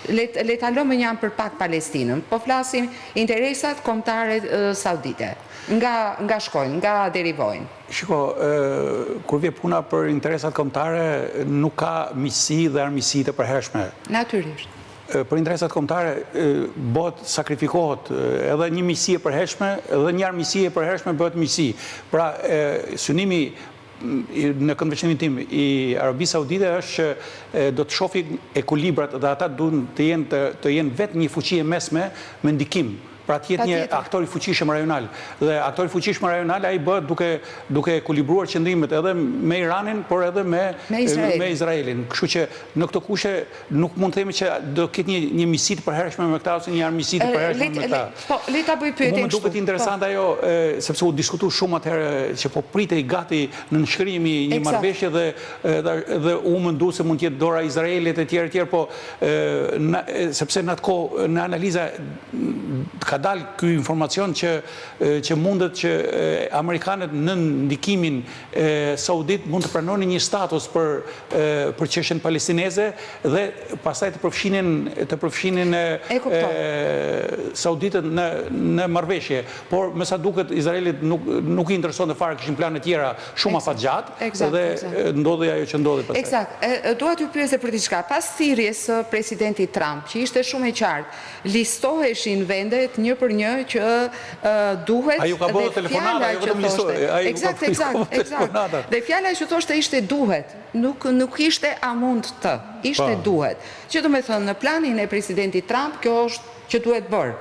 Le ta lëmë një anë për pak Palestinën, po flasim interesat kombëtare saudite. Nga shkojnë, nga derivojnë. Shiko, kur vje puna për interesat kombëtare, nuk ka miqësi dhe armiqësi të përhershme. Natyrisht. Për interesat kombëtare sakrifikohet edhe një miqësi e përhershme, edhe një armiqësi e përhershme bëhet miqësi. Pra, synimi në këndvështrimin tim i Arabisë Saudite është që do të shofi ekuilibrat dhe ata duhen të jenë vetë një fuqi e mesme me ndikim. Pra të jetë një aktor i fuqishëm rajonal. Dhe aktor i fuqishëm rajonal ai bëhet duke ekuilibruar qëndrimet edhe me Iranin, por edhe me Izraelin. Kështu që në këto kushte nuk mund të themi që do ketë një miqësi të përhershme me këta ose një armiqësi të përhershme me këta. Po, le ta bëj pyetjen. Më duket interesante ajo, sepse u diskutu shumë atëherë që po pritej gati në nënshkrimi një marrëveshje dhe u mendu se mund të jetë dora Izraelit e tjerë, po sepse në atë kohë në analiza ka dalë ky informacion që mundet që amerikanët në ndikimin saudit mund të pranonin një status për çështjen palestineze dhe pastaj të përfshinin sauditët në marrëveshje. Por me sa duket Izraelit nuk i interesonte fare, kishin plane tjera shumë afatgjatë dhe ndodhi ajo që ndodhi pastaj. Eksakt. Dua t'ju pyesë për diçka. Pas thirrjes së presidentit Trump, që ishte shumë e qartë, listoheshin vendet një për një që duhet. Ai u ka bërë telefonata, ajo vetëm listoi. Eksakt. Dhe fjala që thoshte ishte duhet, nuk ishte a mund të, ishte duhet. Që do të thënë në planin e presidentit Trump kjo është që duhet bërë.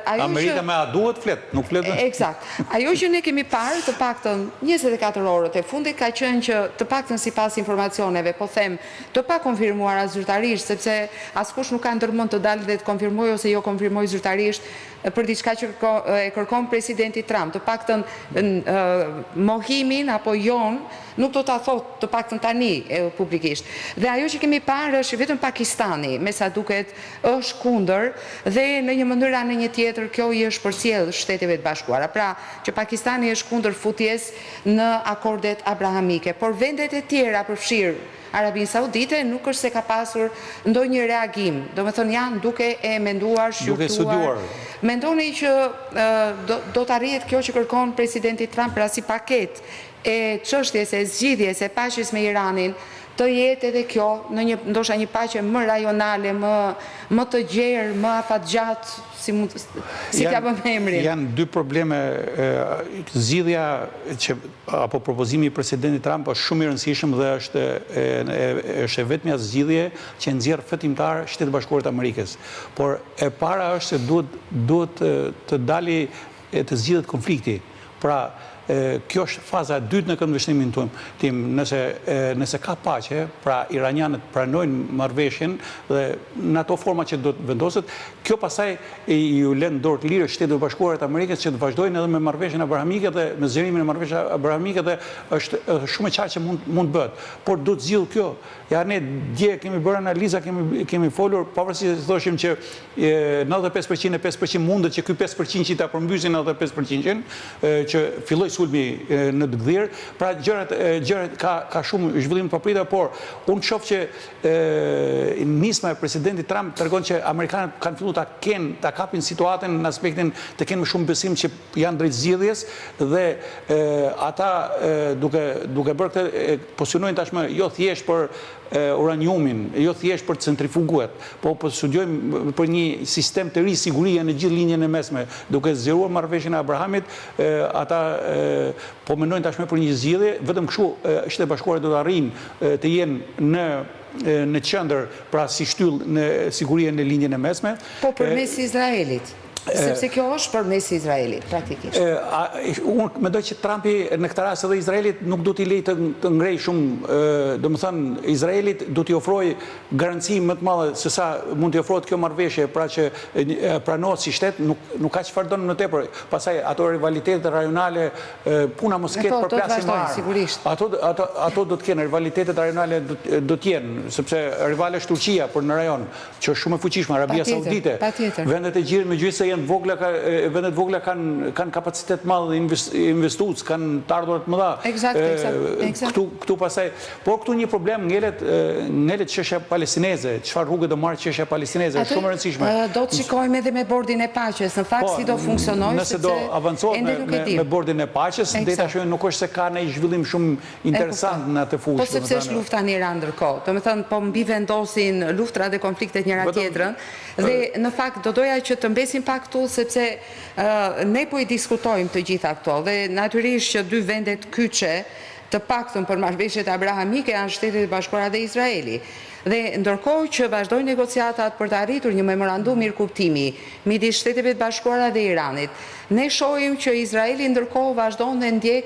Amerika me a duhet flet, nuk flet. Eksakt. Ajo që ne kemi parë të paktën 24 orët e fundit ka qenë që të paktën sipas informacioneve, po them, të pa konfirmuara zyrtarisht, sepse askush nuk ka ndërmend të dalë dhe të konfirmojë ose jo konfirmojë zyrtarisht për diçka që e kërkon presidenti Trump, të paktën mohimin apo jon nuk do ta thotë të paktën tani publikisht. Dhe ajo që kemi parë është vetëm Pakistani, me sa duket, është kundër dhe në një mënyrë në një tjetër kjo i është përcjell Shteteve të Bashkuara. Pra, që Pakistani është kundër futjes në akordet abrahamike, por vendet e tjera përfshirë Arabinë Saudite nuk është se ka pasur ndonjë reagim. Do me thënë janë duke e menduar, shqyrtuar. Mendoni që do të arrihet kjo që kërkon presidenti Trump, pra si paket e çështjes e zgjidhjes e paqes me Iranin, të jetë edhe kjo në ndoshta një paqe më rajonale, më të gjerë, më afatgjatë, si t'ja bëm emrin. Janë dy probleme. Zgjidhja apo propozimi i presidentit Trump është shumë i rëndësishëm dhe është e vetmja zgjidhje që nxjerr fetimtar Shtetet Bashkuara të Amerikës. Por e para është se duhet të dali të zgjidhet konflikti. Pra, kjo është faza e dytë në këndvështrimin tim, nëse ka paqe, pra iranianët pranojnë marrëveshjen dhe në ato forma që do të vendoset, kjo pasaj ju lënë dorë të lirë Shtetit Bashkuar të Amerikës që të vazhdojnë edhe me marrëveshjen abrahamike dhe me zgjerimin e marrëveshjes abrahamike dhe është shumë e qartë që mund bëhet. Por do të zgjidh kjo. Ja ne dje kemi bërë analiza, kemi folur, pavarësisht se thoshim që 95% e 5% mundet që ky 5% që ta përmbysin 95%-in, që filloi sulmi në Gdhir, pra gjërat ka shumë zhvillim të papritura, por unë shoh që nisma e presidentit Trump tregon që amerikanët kanë filluar ta kapin situatën në aspektin të kenë më shumë besim që janë drejt zgjedhjes dhe ata duke bërë këtë pozicionojnë tashmë jo thjesht për uraniumin, jo thjesht për të centrifuguar, po studiojmë për një sistem të ri sigurie në gjithë linjën e mesme, duke zgjeruar marrëveshjen e Abrahamit, ata po mendojnë tashmë për një zgjidhje, vetëm kështu Shtetet Bashkuara do të arrijnë të jenë në qendër, pra si shtyll në sigurinë në linjën e mesme. Po përmes Izraelit. Sepse kjo është përmes Izraelit, praktikisht. Unë mendoj që Trumpi në këtë rast edhe Izraelit nuk do t'i lejë të ngrej shumë, domethënë Izraelit do t'i ofrojë garanci më të madhe se sa mund t'i ofrohet kjo marrëveshje, pra që pranohet si shtet, nuk ka çfarë don më tepër. Pastaj ato rivalitetet rajonale, puna mos ketë përplasje me sigurisht. Ato do të kenë rivalitetet rajonale do të jenë, sepse rivale është Turqia për në rajon, që është shumë e fuqishme, Arabia Saudite. Vendet e gjerë megjithëse vendet vogla kanë kapacitet madh investues, kanë të ardhurat më dha. Eksakt. Këtu pasaj, por këtu një problem ngelet çështja palestineze, çfarë rrugë do marrë çështja palestineze, është shumë e rëndësishme. Do të shikojmë edhe me bordin e paqes, në fakt si do funksionojë, nëse do avancohet me bordin e paqes, deri tash nuk është se ka një zhvillim shumë interesant në atë fushë. Po sepse është lufta në Iran ndërkohë. Domethënë po mbi vendosin luftrat dhe konfliktet njëra tjetrën dhe në fakt do doja që të mbesim pak këtu, sepse ne po i diskutojmë të gjitha këto dhe natyrisht që dy vendet kyçe të paktën për marrëveshjet abrahamike janë Shtetet e Bashkuara dhe Izraeli. Dhe ndërkohë që vazhdojnë negociatat për të arritur një memorandum mirëkuptimi midis Shteteve të Bashkuara dhe Iranit, ne shohim që Izraeli ndërkohë vazhdon dhe ndjek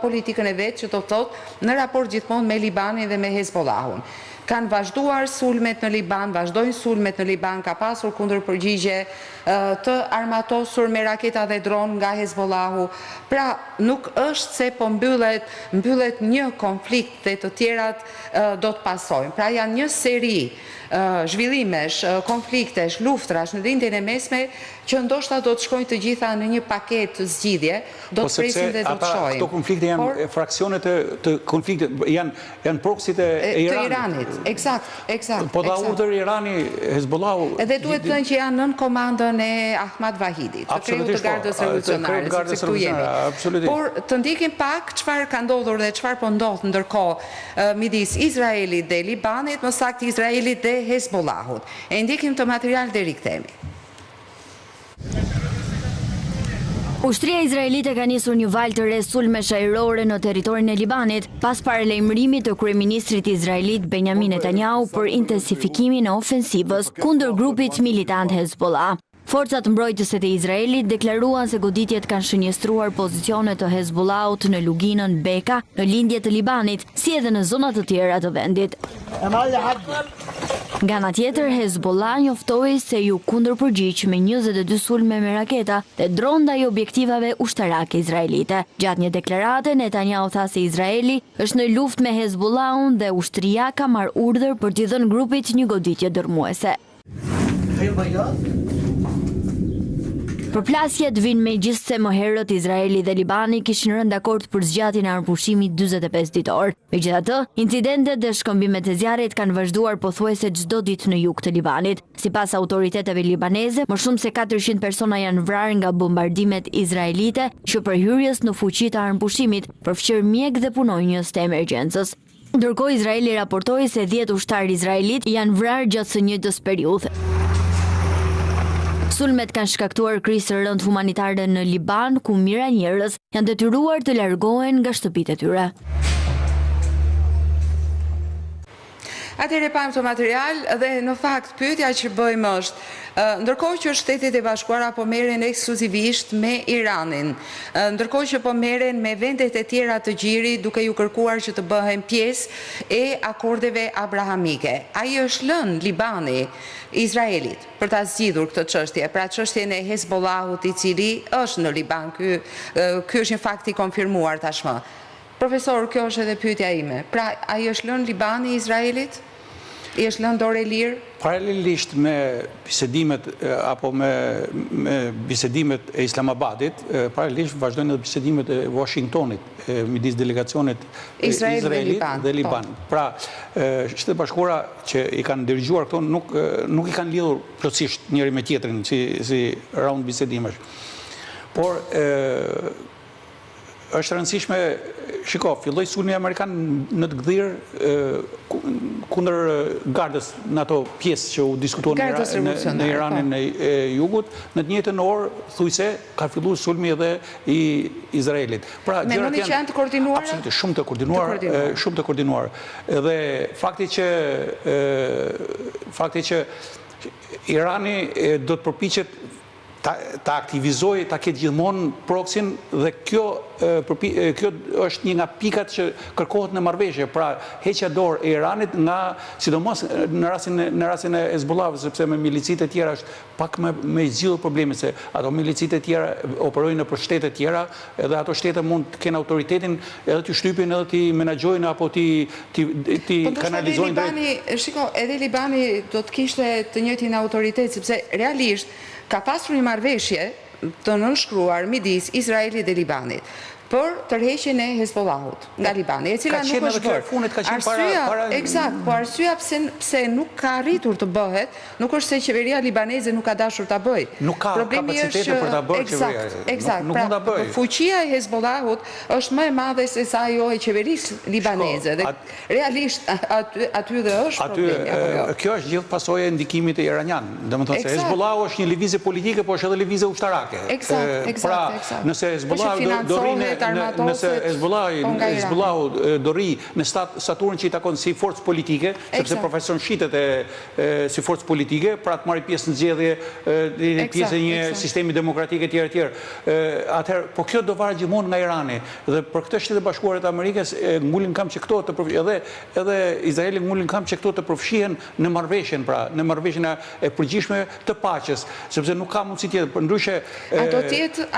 politikën e vet, që do të thotë në raport gjithmonë me Libanin dhe me Hezbollahun. Kanë vazhduar sulmet në Liban, vazhdojnë sulmet në Liban, ka pasur kundërpërgjigje të armatosur me raketa dhe dron nga Hezbollahu. Pra, nuk është se po mbyllet një konflikt dhe të tjerat do të pasojnë. Pra, janë një seri zhvillimesh, konfliktesh, luftrash në lindjen e mesme që ndoshta do të shkojnë të gjitha në një paketë zgjidhje, do të presim dhe do të shohim. Këto konflikte janë fraksione të konfliktit, janë proksit e Iranit. Eksakt. Po dha urdhër Irani, Hezbollahu. Edhe duhet të thënë që janë nën komandën e Ahmad Vahidit, të krejut të gardës revolucionare, sepse këtu jemi. Por të ndikim pak çfarë ka ndodhur dhe çfarë po ndodh ndërkohë midis Izraelit dhe Libanit, më saktë Izraelit dhe Hezbollahut. E ndikim të material deri kthehemi. Ushtria izraelite ka nisur një valë të re sulmesh ajrore në territorin e Libanit pas paralajmërimit të kryeministrit izraelit Benjamin Netanyahu për intensifikimin e ofensivës kundër grupit militant Hezbollah. Forcat mbrojtëse të Izraelit deklaruan se goditjet kanë shënjestruar pozicione të Hezbollahut në luginën Beka në lindje të Libanit, si edhe në zona të tjera të vendit. Nga ana tjetër, Hezbollah njoftoi se ju kundërpërgjigj me 22 sulme me raketa dhe dron ndaj objektivave ushtarake izraelite. Gjatë një deklarate, Netanyahu tha se Izraeli është në luftë me Hezbollahun dhe ushtria ka marrë urdhër për t'i dhënë grupit një goditje dërmuese. Përplasjet vinë me gjithse më herët Izraeli dhe Libani kishin rënë dakord për zgjatjen e armpushimit 45 ditor. Megjithatë, incidentet dhe shkëmbimet e zjarrit kanë vazhduar pothuajse çdo ditë në jug të Libanit. Sipas autoriteteve libaneze, më shumë se 400 persona janë vrarë nga bombardimet izraelite që për hyrjes në fuqi të armpushimit përfshir mjek dhe punonjës të emergjencës. Ndërkohë Izraeli raportoi se 10 ushtarë izraelit janë vrarë gjatë së njëjtës periudhe. Sulmet kanë shkaktuar krizë rënd humanitare në Liban, ku mijëra njerëz janë detyruar të largohen nga shtëpitë e tyre. Atëherë pam të material dhe në fakt pyetja që bëjmë është, ndërkohë që Shtetet e Bashkuara po merren ekskluzivisht me Iranin, ndërkohë që po merren me vendet e tjera të gjirit duke ju kërkuar që të bëhen pjesë e akordeve abrahamike. Ai është lënë Libani Izraelit për ta zgjidhur këtë çështje, pra çështjen e Hezbollahut i cili është në Liban. Ky është një fakt i konfirmuar tashmë. Profesor, kjo është edhe pyetja ime. Pra, ai është lënë Libani Izraelit? I është lënë dorë e lirë? Paralelisht me bisedimet apo me bisedimet e Islamabadit, paralelisht vazhdojnë edhe bisedimet e Washingtonit midis delegacionit Izraelit dhe Liban. Pra, Shtetet e Bashkuara që i kanë dirijuar këto nuk i kanë lidhur plotësisht njëri me tjetrin si raund bisedimesh. Por është rëndësishme, shiko, filloi sulmi amerikan në të gdhirë kundër gardës në ato pjesë që u diskutuan në Iranin e Jugut, në të njëjtën orë thujse ka filluar sulmi edhe i Izraelit. Pra, mendoni që janë të koordinuara? Absolutisht, shumë të koordinuar. Edhe fakti që Irani do të përpiqet ta aktivizoj, ta ketë gjithmonë proksin dhe kjo është një nga pikat që kërkohet në marrëveshje, pra heqja dorë e Iranit nga, sidomos në rastin e Hezbollahut, sepse me milicit e tjera është pak me zgjidhur problemin, se ato milicit e tjera operojnë nëpër shtete tjera, edhe ato shtete mund të kenë autoritetin edhe të shtypin edhe të menaxhojnë apo të kanalizojnë drejt. Shiko, edhe Libani do të kishte të njëjtin autoritet, sepse realisht ka pasur një marrëveshje të nënshkruar midis Izraelit dhe Libanit për tërheqjen e Hezbollahut nga Libani, e cila nuk është bërë. Eksakt, po arsyeja pse nuk ka arritur të bëhet, nuk është se qeveria libaneze nuk ka dashur ta bëjë. Nuk ka kapacitete për ta bërë qeveria. Eksakt, nuk mund ta bëjë. Fuqia e Hezbollahut është më e madhe se sa ajo e qeverisë libaneze dhe realisht aty dhe është problemi. Kjo është gjithë pasojë e ndikimit e iranian. Domethënë se Hezbollahu është një lëvizje politike, por është edhe lëvizje ushtarake. Pra, nëse Hezbollahu do rinë nëse Hezbollahu do rri në staturën që i takon si forcë politike, sepse profesion shitet si forcë politike, pra të marrë pjesë në zgjedhje, pjesë e një sistemi demokratik etj. Atëherë, po kjo do varet gjithmonë nga Irani. Dhe për këtë Shtetet e Bashkuara të Amerikës ngulin kam që këto edhe Izraeli ngulin kam që këto të përfshihen në marrëveshjen, pra në marrëveshjen e përgjithshme të paqes, sepse nuk ka mundësi tjetër. Përndryshe, a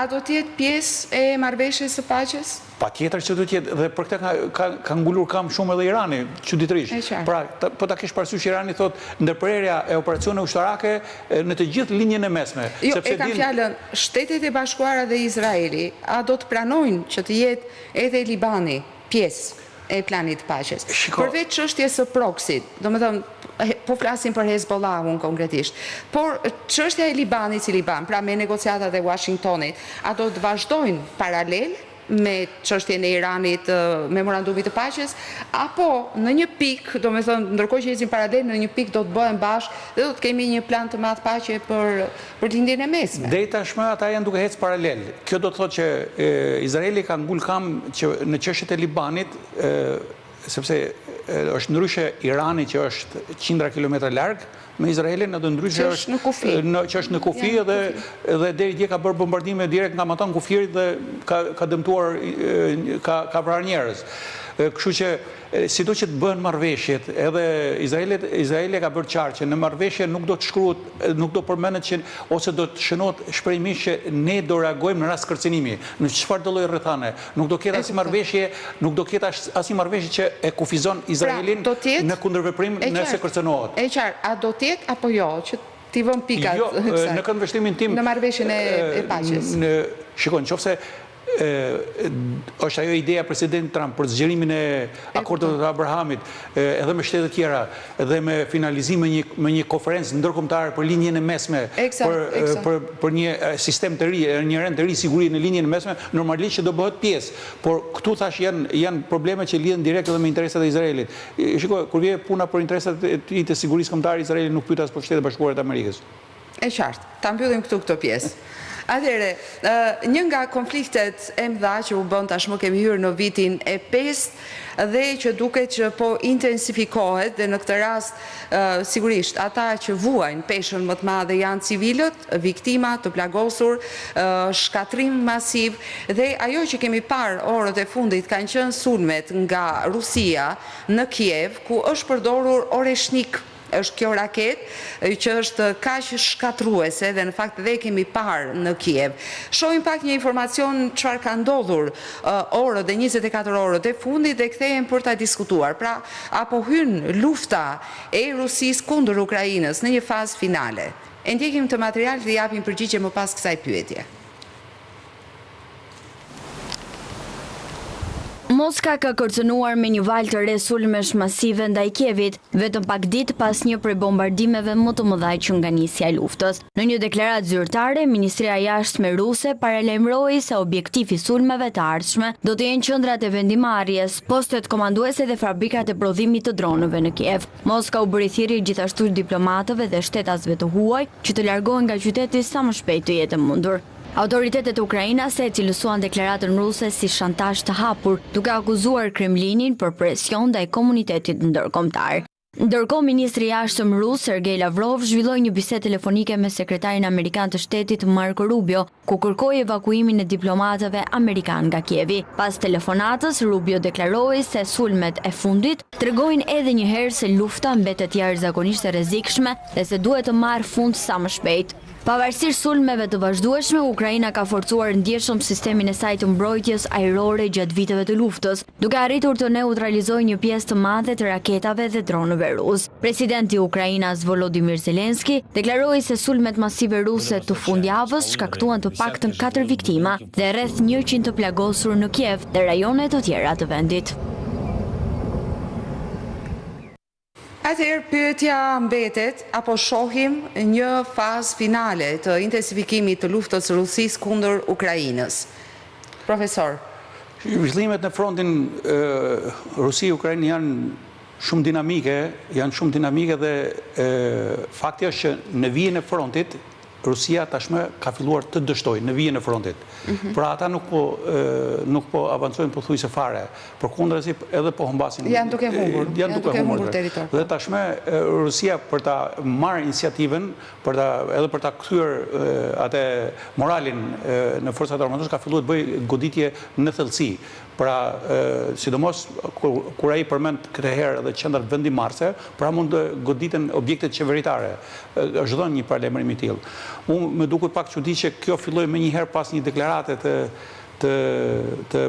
do të jetë pjesë e marrëveshjes së paqes? Patjetër që do të jetë, dhe për këtë ka ngulur kam shumë edhe Irani, çuditërisht. Pra, po ta kesh parasysh Irani thotë ndërprerja e operacione ushtarake në të gjithë linjën e mesme. Jo, e kam fjalën, Shtetet e Bashkuara dhe Izraeli, a do të pranojnë që të jetë edhe Libani pjesë e planit të paqes? Përveç çështjes së proksit, domethënë po flasim për Hezbollahun konkretisht, por çështja e Libanit si Liban, pra me negociatat e Washingtonit, a do të vazhdojnë paralel me çështjen e Iranit, memorandumit të paqes, apo në një pikë, domethënë ndërkohë që ecin paralel, në një pikë do të bëhen bashkë dhe do të kemi një plan të madh paqe për lindjen e mesme. Deri tashmë ata janë duke ecë paralel. Kjo do të thotë që Izraeli ka ngul kam që në çështjet e Libanit, sepse është ndryshe Irani që është qindra kilometra larg me Izraelin, edhe ndryshe që është në kufi edhe deri dje ka bërë bombardime direkt nga matan kufirit dhe ka dëmtuar, ka vrarë njerëz. Kështu që sido që të bëhen marrëveshjet, edhe Izraeli ka bërë qartë që në marrëveshje nuk do të shkruhet, nuk do përmendet që ose do të shënohet shprehimisht që ne do reagojmë në rast kërcënimi, në çfarë do lloj rrethane. Nuk do ketë asnjë marrëveshje, nuk do ketë asnjë marrëveshje që e kufizon Izraelin në kundërveprim nëse kërcënohet. E qartë, a do të jetë apo jo që ti vëm pikat? Jo, në këndvështrimin tim në marrëveshjen e paqes. Shikoj, nëse është ajo ideja presidentit Trump për zgjerimin e akordeve të Abrahamit, edhe me shtete tjera, edhe me finalizim me një konferencë ndërkombëtare për linjën e mesme, për një sistem të ri, një rend të ri sigurie në linjën e mesme, normalisht që do bëhet pjesë. Por këtu thash janë probleme që lidhen direkt edhe me interesat e Izraelit. Shikoj, kur vjen puna për interesat e tij të sigurisë kombëtare, Izraeli nuk pyet as për Shtetet e Bashkuara të Amerikës. E qartë, ta mbyllim këtu këtë pjesë. Atëre, një nga konfliktet e mëdha që u bën tashmë kemi hyrë në vitin e 5 dhe që duket që po intensifikohet dhe në këtë rast sigurisht ata që vuajnë peshën më të madhe janë civilët, viktima të plagosur, shkatrim masiv dhe ajo që kemi parë orët e fundit kanë qenë sulmet nga Rusia në Kiev ku është përdorur oreshnik. Është kjo raket që është kaq shkatruese dhe në fakt dhe kemi parë në Kiev. Shohim pak një informacion çfarë ka ndodhur orët e 24 orët e fundit dhe kthehemi për ta diskutuar. Pra, apo hyn lufta e Rusisë kundër Ukrainës në një fazë finale. E ndjekim të material dhe japim përgjigje më pas kësaj pyetje. Moska ka kërcënuar me një valë të re sulmesh masive ndaj Kievit, vetëm pak ditë pas një prej bombardimeve më të mëdha që nga nisja e luftës. Në një deklaratë zyrtare, Ministria e Jashtme ruse paralajmëroi se objektivi i sulmeve të ardhshme do të jenë qendrat e vendimarrjes, postet komanduese dhe fabrikat e prodhimit të dronëve në Kiev. Moska u bëri thirrje gjithashtu diplomatëve dhe shtetasve të huaj që të largohen nga qyteti sa më shpejt të jetë mundur. Autoritetet ukrainase e cilësuan deklaratën ruse si shantazh të hapur, duke akuzuar Kremlinin për presion ndaj komunitetit ndërkombëtar. Ndërkohë, ministri i jashtëm rus Sergej Lavrov zhvilloi një bisedë telefonike me sekretarin amerikan të shtetit Marco Rubio, ku kërkoi evakuimin e diplomatëve amerikan nga Kievi. Pas telefonatës, Rubio deklaroi se sulmet e fundit tregojnë edhe një herë se lufta mbetet jashtëzakonisht e rrezikshme dhe se duhet të marrë fund sa më shpejt. Pavarësisht sulmeve të vazhdueshme, Ukraina ka forcuar ndjeshëm sistemin e saj të mbrojtjes ajrore gjatë viteve të luftës, duke arritur të neutralizojë një pjesë të madhe të raketave dhe dronëve rus. Presidenti i Ukrainës Volodymyr Zelensky deklaroi se sulmet masive ruse të fundjavës shkaktuan të paktën 4 viktima dhe rreth 100 të plagosur në Kiev dhe rajone të tjera të vendit. Atëherë pyetja mbetet, apo shohim një fazë finale të intensifikimit të luftës së Rusisë kundër Ukrainës? Profesor. Zhvillimet në frontin Rusi-Ukrainë janë shumë dinamike dhe fakti është që në vijën e frontit Rusia tashmë ka filluar të dështojë në vijën e frontit. Pra ata nuk po avancojnë pothuajse fare, përkundrazi edhe po humbasin. Janë duke humbur territor. Dhe tashmë Rusia për ta marrë iniciativën, edhe për ta kthyer atë moralin në forcat armatore ka filluar të bëjë goditje në thellësi. Pra, sidomos kur ai përmend këtë herë edhe qendrat vendimarrëse, pra mund të goditen objektet qeveritare. Është dhënë një paralajmërim i tillë. Unë më duket pak çudi që kjo filloi më njëherë pas një deklarate të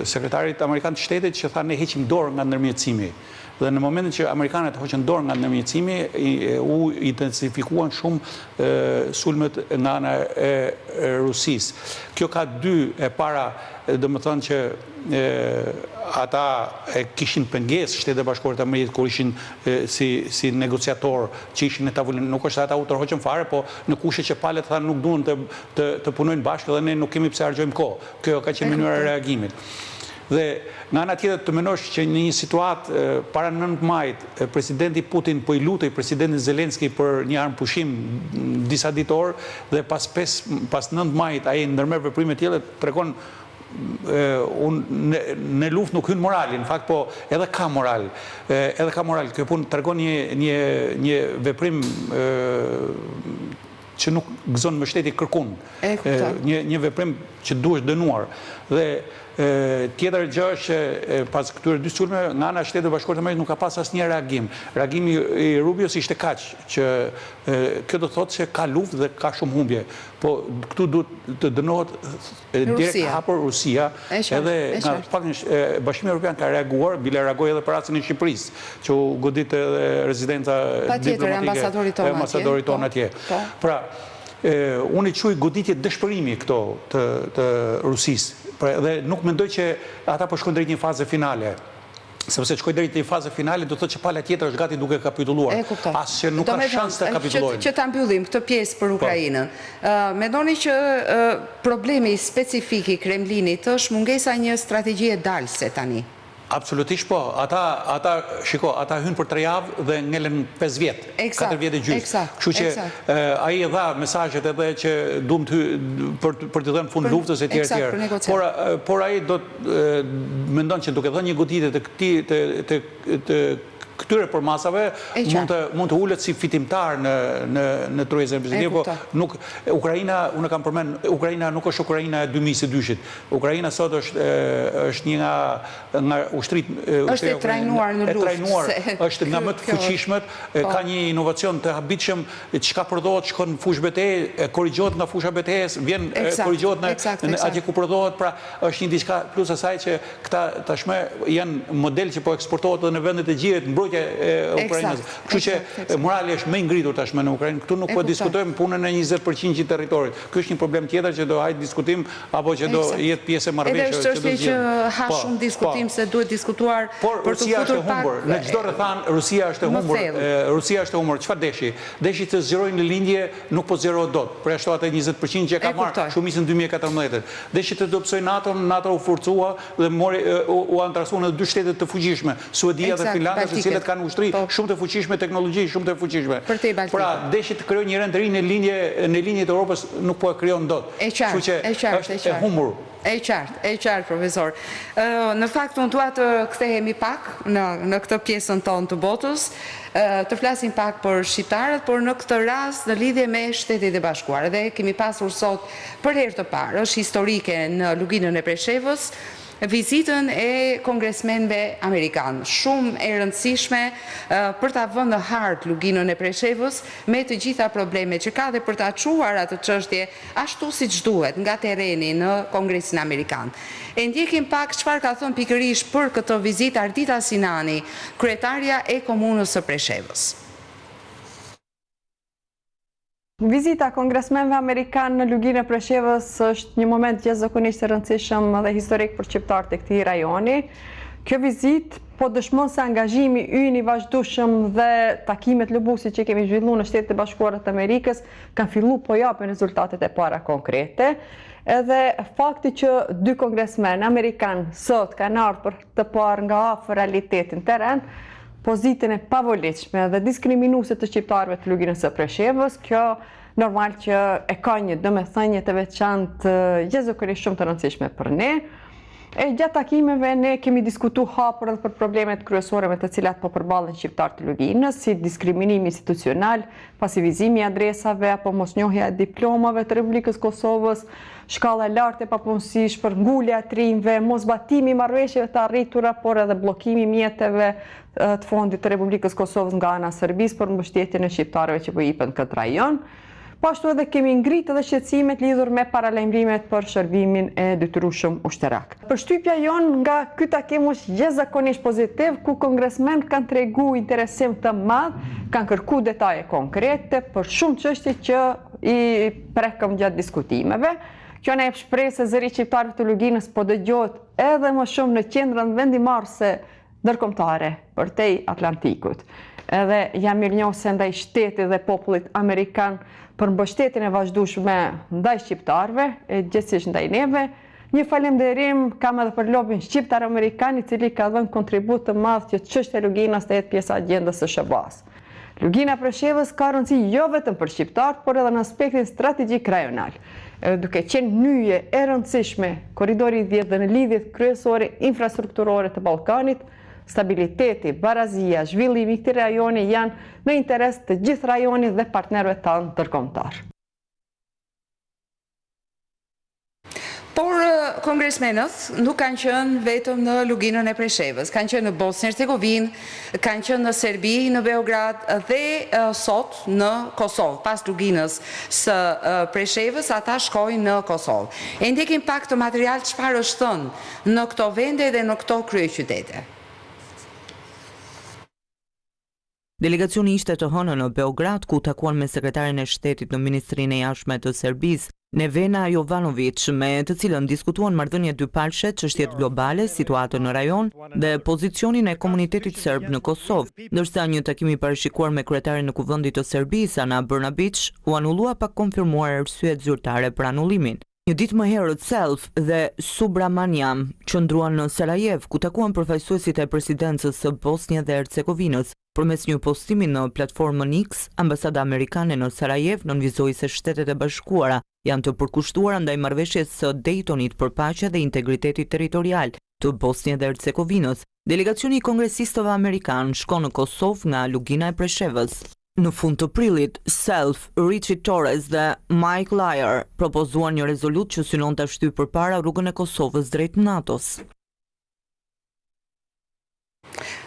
sekretarit amerikan të shtetit që tha ne heqim dorë nga ndërmjetësimi. Dhe në momentin që amerikanët hoqën dorë nga ndërmjetësimi, u intensifikuan shumë sulmet nga ana e Rusisë. Kjo ka dy e para, domethënë që ata kishin pengesë Shtetet e Bashkuara të Amerikës kur ishin si negociator që ishin në tavolinë, nuk është se ata u tërhoqën fare, po në kushte që palët thanë nuk duan të punojnë bashkë dhe ne nuk kemi pse harxojmë kohë. Kjo ka qenë mënyra e reagimit. Dhe nga ana tjetër të menosh që në një situatë para 9 majit, presidenti Putin po i lutej presidentin Zelensky për një armpushim disa ditor dhe pas 9 majit ai ndërmerr veprime të tilla, tregon në luftë nuk hyn morali, në fakt po edhe ka moral. Kjo punë tregon një veprim që nuk gëzon mbështetje kërkun. Një veprim që duhet dënuar. Dhe tjetër gjë është që pas këtyre dy sulmeve nga ana e Shtetit Bashkuar të Amerikës nuk ka pas asnjë reagim. Reagimi i Rubios ishte kaq që kjo do thotë se ka luftë dhe ka shumë humbje. Po këtu duhet të dënohet direkt hapur Rusia, edhe nga Bashkimi Evropian ka reaguar, bile reagoi edhe për rastin e Shqipërisë, që u godit edhe rezidenca diplomatike e ambasadorit tonë atje. Pra, unë i quaj goditje dëshpërimi këto të Rusisë. Dhe nuk mendoj që ata po shkojnë drejt një faze finale. Sepse shkojnë drejt një faze finale, do të thotë që pala tjetër është gati duke kapitulluar. As që nuk ka shans të kapitulojnë. Që ta mbyllim këtë pjesë për Ukrainën. Mendoni që problemi specifik i Kremlinit është mungesa një strategjie dalse tani? Absolutisht po. Ata hynë për 3 javë dhe ngelen 5 vjetë, 4 vjetë e gjysë. Kështu që ai e dha mesazhet edhe që duam për të dhënë fund luftës e tjerë. Por ai do të mendon që duke dhënë një goditje të këtyre përmasave mund të ulet si fitimtar në trojezën reprezentative, po Ukraina, unë kam përmend, Ukraina nuk është Ukraina e 2022-shit. Ukraina sot është një nga ushtritë është e trajnuar në luftë, është nga më të fuqishmet, ka një inovacion të habitshëm, çka prodhohet shkon në fushë betejë, korrigjohet nga fusha betejës, vjen korrigjohet atje ku prodhohet, pra është një diçka plus asaj që këta tashmë janë model që po eksportohet edhe në vendet e gjithë e Ukrainës. Kështu që morali është më i ngritur tashmë në Ukrainë. Këtu nuk po diskutojmë punën e 20% të territorit. Ky është një problem tjetër që do hajt diskutim apo që do jetë pjesë e marrëveshjeve që do të jetë. Edhe është që ha shumë diskutim se duhet diskutuar për të futur pak. Në çdo rrethan Rusia është e humbur. Rusia është e humbur. Çfarë deshi? Deshi të zgjerojnë në lindje, nuk po zgjerohet dot. Për ashtu atë 20% që ka marrë shumicën 2014. Deshi të dobësoj NATO u forcua dhe u antarasuan në 2 shtete të fuqishme, Suedia dhe Finlanda, të cilat kanë ushtri shumë të fuqishme, teknologji shumë të fuqishme. Pra, deshi të krijojë një rend të ri në linjët e Europës nuk po e krijon dot. Kështu që është e humbur. E qartë, profesor. Në fakt, unë dua të kthehemi pak në këtë pjesën tonë të botës, të flasim pak për shqiptarët, por në këtë rast në lidhje me Shtetet e Bashkuara. Dhe kemi pasur sot për herë të parë, është historike në luginën e Preshevës, vizitën e kongresmenve amerikanë, shumë e rëndësishme për ta vënë në hartë luginën e Preshevës me të gjitha probleme që ka dhe për ta çuar atë çështje ashtu siç duhet nga terreni në Kongresin Amerikan. E ndjekim pak çfarë ka thënë pikërisht për këtë vizitë Ardita Sinani, kryetarja e komunës së Preshevës. Vizita kongresmenve amerikanë në luginën e Preshevës është një moment jashtëzakonisht i rëndësishëm dhe historik për shqiptarët e këtij rajoni. Kjo vizitë po dëshmon se angazhimi ynë i vazhdueshëm dhe takimet lëbuesi që kemi zhvilluar në Shtetet e Bashkuara të Amerikës kanë filluar po japin rezultatet e para konkrete. Edhe fakti që 2 kongresmen amerikanë sot kanë ardhur për të parë nga afër realitetin terren, pozitën e pavolitshme dhe diskriminuese të shqiptarëve të luginës së Preshevës, kjo normal që e ka një domethënie të veçantë jashtëzakonisht shumë të rëndësishme për ne. E gjatë takimeve ne kemi diskutuar hapur edhe për problemet kryesore me të cilat po përballen shqiptarët të luginës, si diskriminimi institucional, pasivizimi i adresave apo mosnjohja e diplomave të Republikës Kosovës, shkalla e lartë e papunësisë, për ngulja e trinjve, mosbatimi i marrëveshjeve të arritura, por edhe bllokimi i mjeteve të fondit të Republikës Kosovës nga ana e Serbisë për mbështetjen e shqiptarëve që po jepen këtë rajon. Po ashtu edhe kemi ngritë edhe shqetësimet lidhur me paralajmërimet për shërbimin e detyrueshëm ushtarak. Përshtypja jonë nga ky takim është jashtëzakonisht pozitiv, ku kongresmen kanë treguar interesim të madh, kanë kërkuar detaje konkrete për shumë çështje që i prekëm gjatë diskutimeve. Kjo na jep shpresë se zëri shqiptarëve të luginës po dëgjohet edhe më shumë në qendrën vendimarrëse ndërkombëtare përtej Atlantikut. Edhe jam mirënjohëse ndaj shtetit dhe popullit amerikan për mbështetjen e vazhdueshme ndaj shqiptarëve, e gjithsesi ndaj neve. Një falenderim kam edhe për lobin shqiptar-amerikan, i cili ka dhënë kontribut të madh që çështja e luginës të jetë pjesë e agjendës së SBA-s. Lugina e Preshevës ka rëndësi jo vetëm për shqiptarët, por edhe në aspektin strategjik rajonal. Duke qenë nyje e rëndësishme korridori 10 dhe në lidhjet kryesore infrastrukturore të Ballkanit, stabiliteti, barazia, zhvillimi i këtij rajoni janë në interes të gjithë rajonit dhe partnerëve tanë ndërkombëtar. Por kongresmenët nuk kanë qenë vetëm në luginën e Preshevës, kanë qenë në Bosnjë-Hercegovinë, kanë qenë në Serbi, në Beograd dhe sot në Kosovë. Pas luginës së Preshevës, ata shkojnë në Kosovë. E ndjekim pak të material çfarë është thënë në këto vende dhe në këto kryeqytete. Delegacioni ishte të hënë në Beograd, ku takuan me sekretarin e shtetit në Ministrinë e Jashtme të Serbisë, Nevena Jovanović, me të cilën diskutuan marrëdhënie dypalshe, çështjet globale, situatën në rajon dhe pozicionin e komunitetit serb në Kosovë, ndërsa një takim i parashikuar me kryetarin në Kuvendit të Serbisë, Ana Brnabić, u anullua pa konfirmuar arsyet zyrtare për anullimin. Një ditë më herët Self dhe Subramaniam qëndruan në Sarajev, ku takuan përfaqësuesit e presidencës së Bosnjë dhe Hercegovinës. Përmes një postimi në platformën X, ambasada amerikane në Sarajev nënvizoi se Shtetet e Bashkuara janë të përkushtuara ndaj marrëveshjes së Daytonit për paqe dhe integritetit territorial të Bosnjë dhe Hercegovinës. Delegacioni i kongresistëve amerikan shkon në Kosovë nga Lugina e Preshevës. Në fund të prillit, Self, Richie Torres dhe Mike Lyer propozuan një rezolut që synon të shtyjë përpara rrugën e Kosovës drejt NATO-s.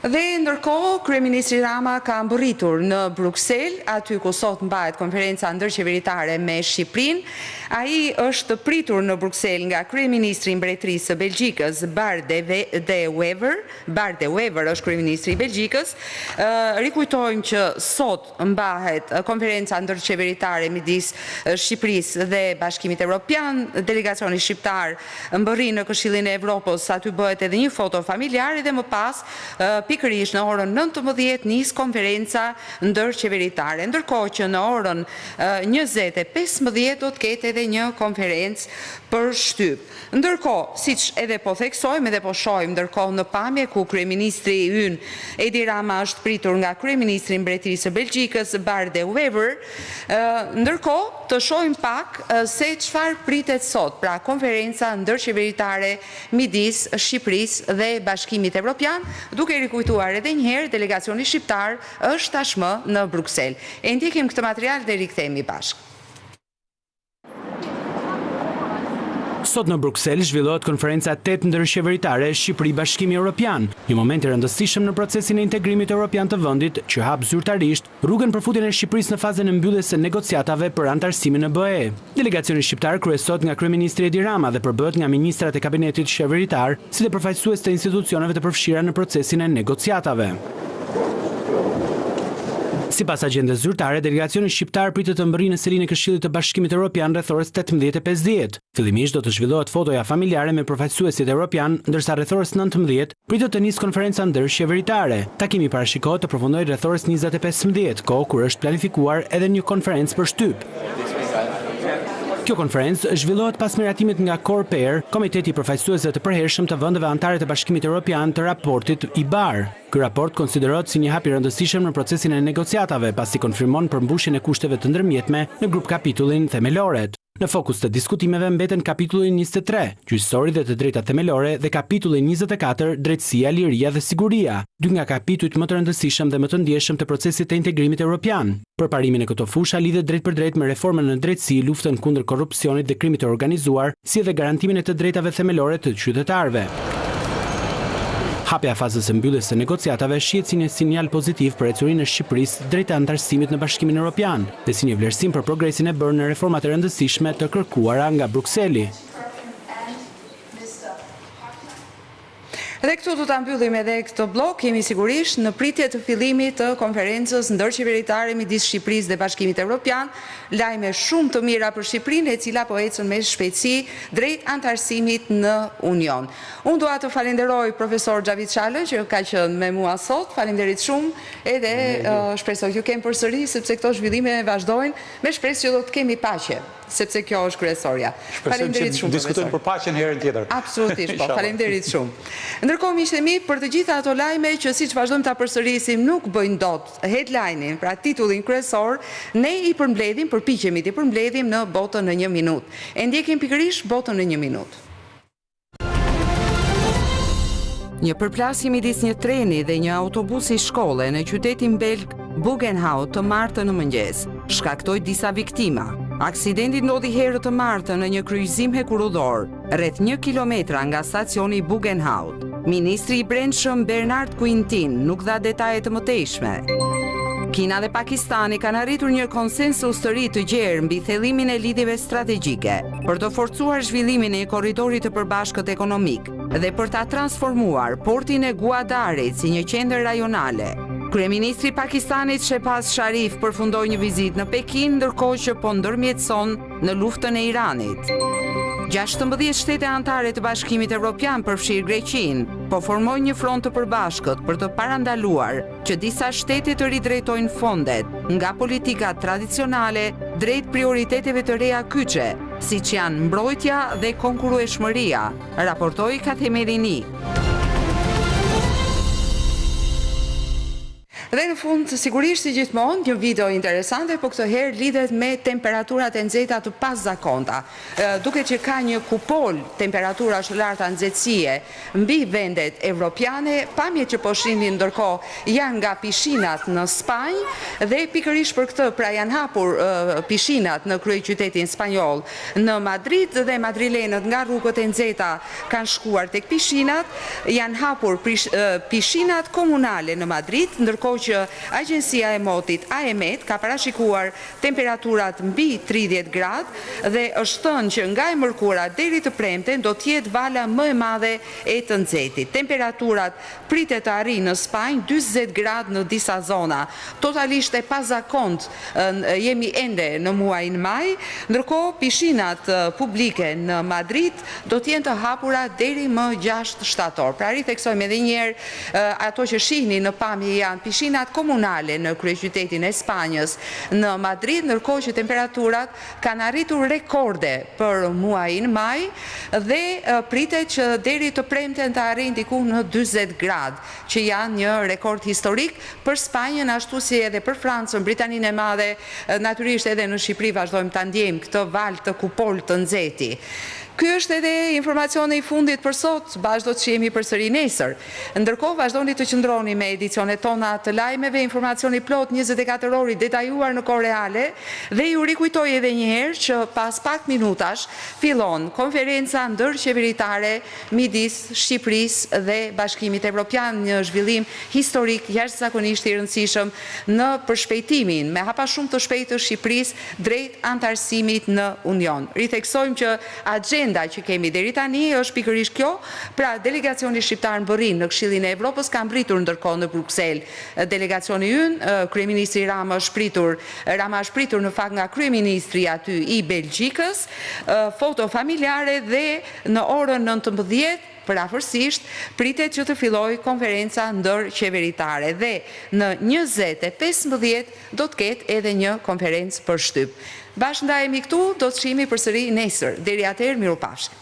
Dhe ndërkohë, Kryeministri Rama ka mbërritur në Bruksel, aty ku sot mbahet konferenca ndërqeveritare me Shqipërinë. Ai është pritur në Bruksel nga Kryeministri i Mbretërisë së Belgjikës, Bart de Wever është Kryeministri i Belgjikës. Rikujtojmë që sot mbahet konferenca ndërqeveritare midis Shqipërisë dhe Bashkimit Evropian. Delegacioni shqiptar mbërrin në Këshillin e Evropës, aty bëhet edhe një foto familjare dhe më pas pikërisht në orën 19 nis konferenca ndërqeveritare, ndërkohë që në orën 20:15 do të ketë edhe një konferencë për shtyp. Ndërkohë, siç edhe po theksojmë edhe po shohim ndërkohë në pamje ku kryeministri ynë Edi Rama është pritur nga kryeministri i Mbretërisë së Belgjikës Bart de Wever, ndërkohë të shohim pak se çfarë pritet sot, pra konferenca ndërqeveritare midis Shqipërisë dhe Bashkimit Evropian, duke rikujtuar edhe një herë delegacioni shqiptar është tashmë në Bruksel. E ndjekim këtë material dhe rikthehemi bashkë. Sot në Bruksel zhvillohet konferenca 8 ndërqeveritare Shqipëri-Bashkimi Evropian, një moment i rëndësishëm në procesin e integrimit evropian të vendit që hap zyrtarisht rrugën për futjen e Shqipërisë në fazën e mbylljes së negociatave për antarësimin në BE. Delegacioni shqiptar kryesohet nga kryeministri Edi Rama dhe përbëhet nga ministrat e kabinetit qeveritar, si dhe përfaqësues të institucioneve të përfshira në procesin e negociatave. Sipas agjendës zyrtare, delegacioni shqiptar pritet të mbërrijë në selinë e Këshillit të Bashkimit Evropian rreth orës 18:50. Fillimisht do të zhvillohet fotoja familjare me përfaqësuesit evropian, ndërsa rreth orës 19 pritet të nisë konferenca ndërqeveritare. Takimi parashikohet të përfundojë rreth orës 20:15, kohë kur është planifikuar edhe një konferencë për shtyp. Kjo konferencë zhvillohet pas miratimit nga Coreper, Komiteti i Përfaqësuesve të Përhershëm të Vendeve Anëtare të Bashkimit Evropian të raportit IBAR. Ky raport konsiderohet si një hap i rëndësishëm në procesin e negociatave, pasi konfirmon përmbushjen e kushteve të ndërmjetme në grup kapitullin themeloret. Në fokus të diskutimeve mbeten kapitulli 23, gjyqësori dhe të drejtat themelore, dhe kapitulli 24, drejtësia, liria dhe siguria, dy nga kapitujt më të rëndësishëm dhe më të ndjeshëm të procesit të integrimit evropian. Përparimin e këto fusha lidhet drejt për drejt me reformën në drejtësi, luftën kundër korrupsionit dhe krimit të organizuar, si edhe garantimin e të drejtave themelore të qytetarëve. Hapja fazës së mbylljes së negociatave shihet si një sinjal pozitiv për ecurinë e Shqipërisë drejt antarësimit në Bashkimin Evropian dhe si një vlerësim për progresin e bërë në reformat e rëndësishme të kërkuara nga Brukseli. Dhe këtu do ta mbyllim edhe këtë blok, jemi sigurisht në pritje të fillimit të konferencës ndërqeveritare midis Shqipërisë dhe Bashkimit Evropian, lajme shumë të mira për Shqipërinë, e cila po ecën me shpejtësi drejt antarësimit në Union. Unë dua të falenderoj profesor Xhavit Çalën që ka qenë me mua sot. Faleminderit shumë, edhe shpresoj që kem përsëri, sepse këto zhvillime vazhdojnë, me shpresë që do të kemi paqe, sepse kjo është kryesorja. Faleminderit shumë. Diskutojmë për paqen herën tjetër. Absolutisht, po, faleminderit shumë. Ndërkohë, miqtë e mi, për të gjitha ato lajme që siç vazhdojmë ta përsërisim nuk bëjnë dot headline-in, pra titullin kryesor, ne i përmbledhim, përpiqemi të përmbledhim në botën në 1 minutë. E ndjekim pikërisht botën në 1 minutë. Një përplasje midis një treni dhe një autobusi shkolle në qytetin belg Bugenhout të martën në mëngjes shkaktoi disa viktima. Aksidenti ndodhi herë të martën në një kryqëzim hekurudhor, rreth 1 kilometra nga stacioni Bugenhout. Ministri i Brendshëm Bernard Quintin nuk dha detaje të mëtejshme. Kina dhe Pakistani kanë arritur një konsensus të ri të gjerë mbi thellimin e lidhjeve strategjike për të forcuar zhvillimin e korridorit të përbashkët ekonomik dhe për ta transformuar portin e Guadarit si një qendër rajonale. Kryeministri i Pakistanit Shehbaz Sharif përfundoi një vizitë në Pekin, ndërkohë që po ndërmjetëson në luftën e Iranit. 16 shtete anëtare të Bashkimit Evropian përfshirë Greqinë, po formojnë një front të përbashkët për të parandaluar që disa shtete të ridrejtojnë fondet nga politika tradicionale drejt prioriteteve të reja kyçe, siç janë mbrojtja dhe konkurrueshmëria, raportoi Kathemerini. Dhe në fund, sigurisht si gjithmonë, një video interesante, po këtë herë lidhet me temperaturat e nxehta të paszakonta. Duke që ka një kupol temperaturash larta nxehtësie mbi vendet evropiane, pamjet që po shihni ndërkohë janë nga pishinat në Spanjë dhe pikërisht për këtë pra janë hapur pishinat në kryeqytetin spanjoll. Në Madrid dhe madrilenët nga rrugët e nxehta kanë shkuar tek pishinat, janë hapur pishinat komunale në Madrid, ndërkohë që agjencia e motit AEMET ka parashikuar temperaturat mbi 30 gradë dhe është thënë që nga e mërkura deri të premten do të jetë vala më e madhe e të nxehtit. Temperaturat pritet të arrijnë në Spanjë 40 gradë në disa zona. Totalisht e pazakont jemi ende në muajin maj, ndërkohë pishinat publike në Madrid do të jenë të hapura deri më 6 shtator. Pra ritheksojmë edhe një herë ato që shihni në pamje janë pishinat komunale në kryeqytetin e Spanjës në Madrid, ndërkohë që temperaturat kanë arritur rekorde për muajin maj dhe pritet që deri të premten të arrijnë diku në 40 gradë, që janë një rekord historik për Spanjën, ashtu si edhe për Francën, Britaninë e Madhe, natyrisht edhe në Shqipëri vazhdojmë ta ndjejmë këtë val të kupol të nxehti. Ky është edhe informacioni i fundit për sot, bashkë do të jemi përsëri nesër. Ndërkohë vazhdoni të qëndroni me edicionet tona të lajmeve, informacioni plot 24 orë detajuar në kohë reale dhe ju rikujtoj edhe një herë që pas pak minutash fillon konferenca ndërqeveritare midis Shqipërisë dhe Bashkimit Evropian, një zhvillim historik jashtëzakonisht i rëndësishëm në përshpejtimin me hapa shumë të shpejtë të Shqipërisë drejt antarësimit në Union. Ritheksojmë që agenda që kemi deri tani është pikërisht kjo, pra delegacioni shqiptar në Berlin në Këshillin e Evropës ka mbritur ndërkohë në Bruksel. Delegacioni ynë, kryeministri Rama është pritur në fakt nga kryeministri aty i Belgjikës, foto familjare dhe në orën 19 përafërsisht pritet që të filloj konferenca ndërqeveritare dhe në 20:15 do të ketë edhe një konferencë për shtyp. Bashkë ndajemi këtu, do të shihemi përsëri nesër. Deri atëherë, mirupafshim.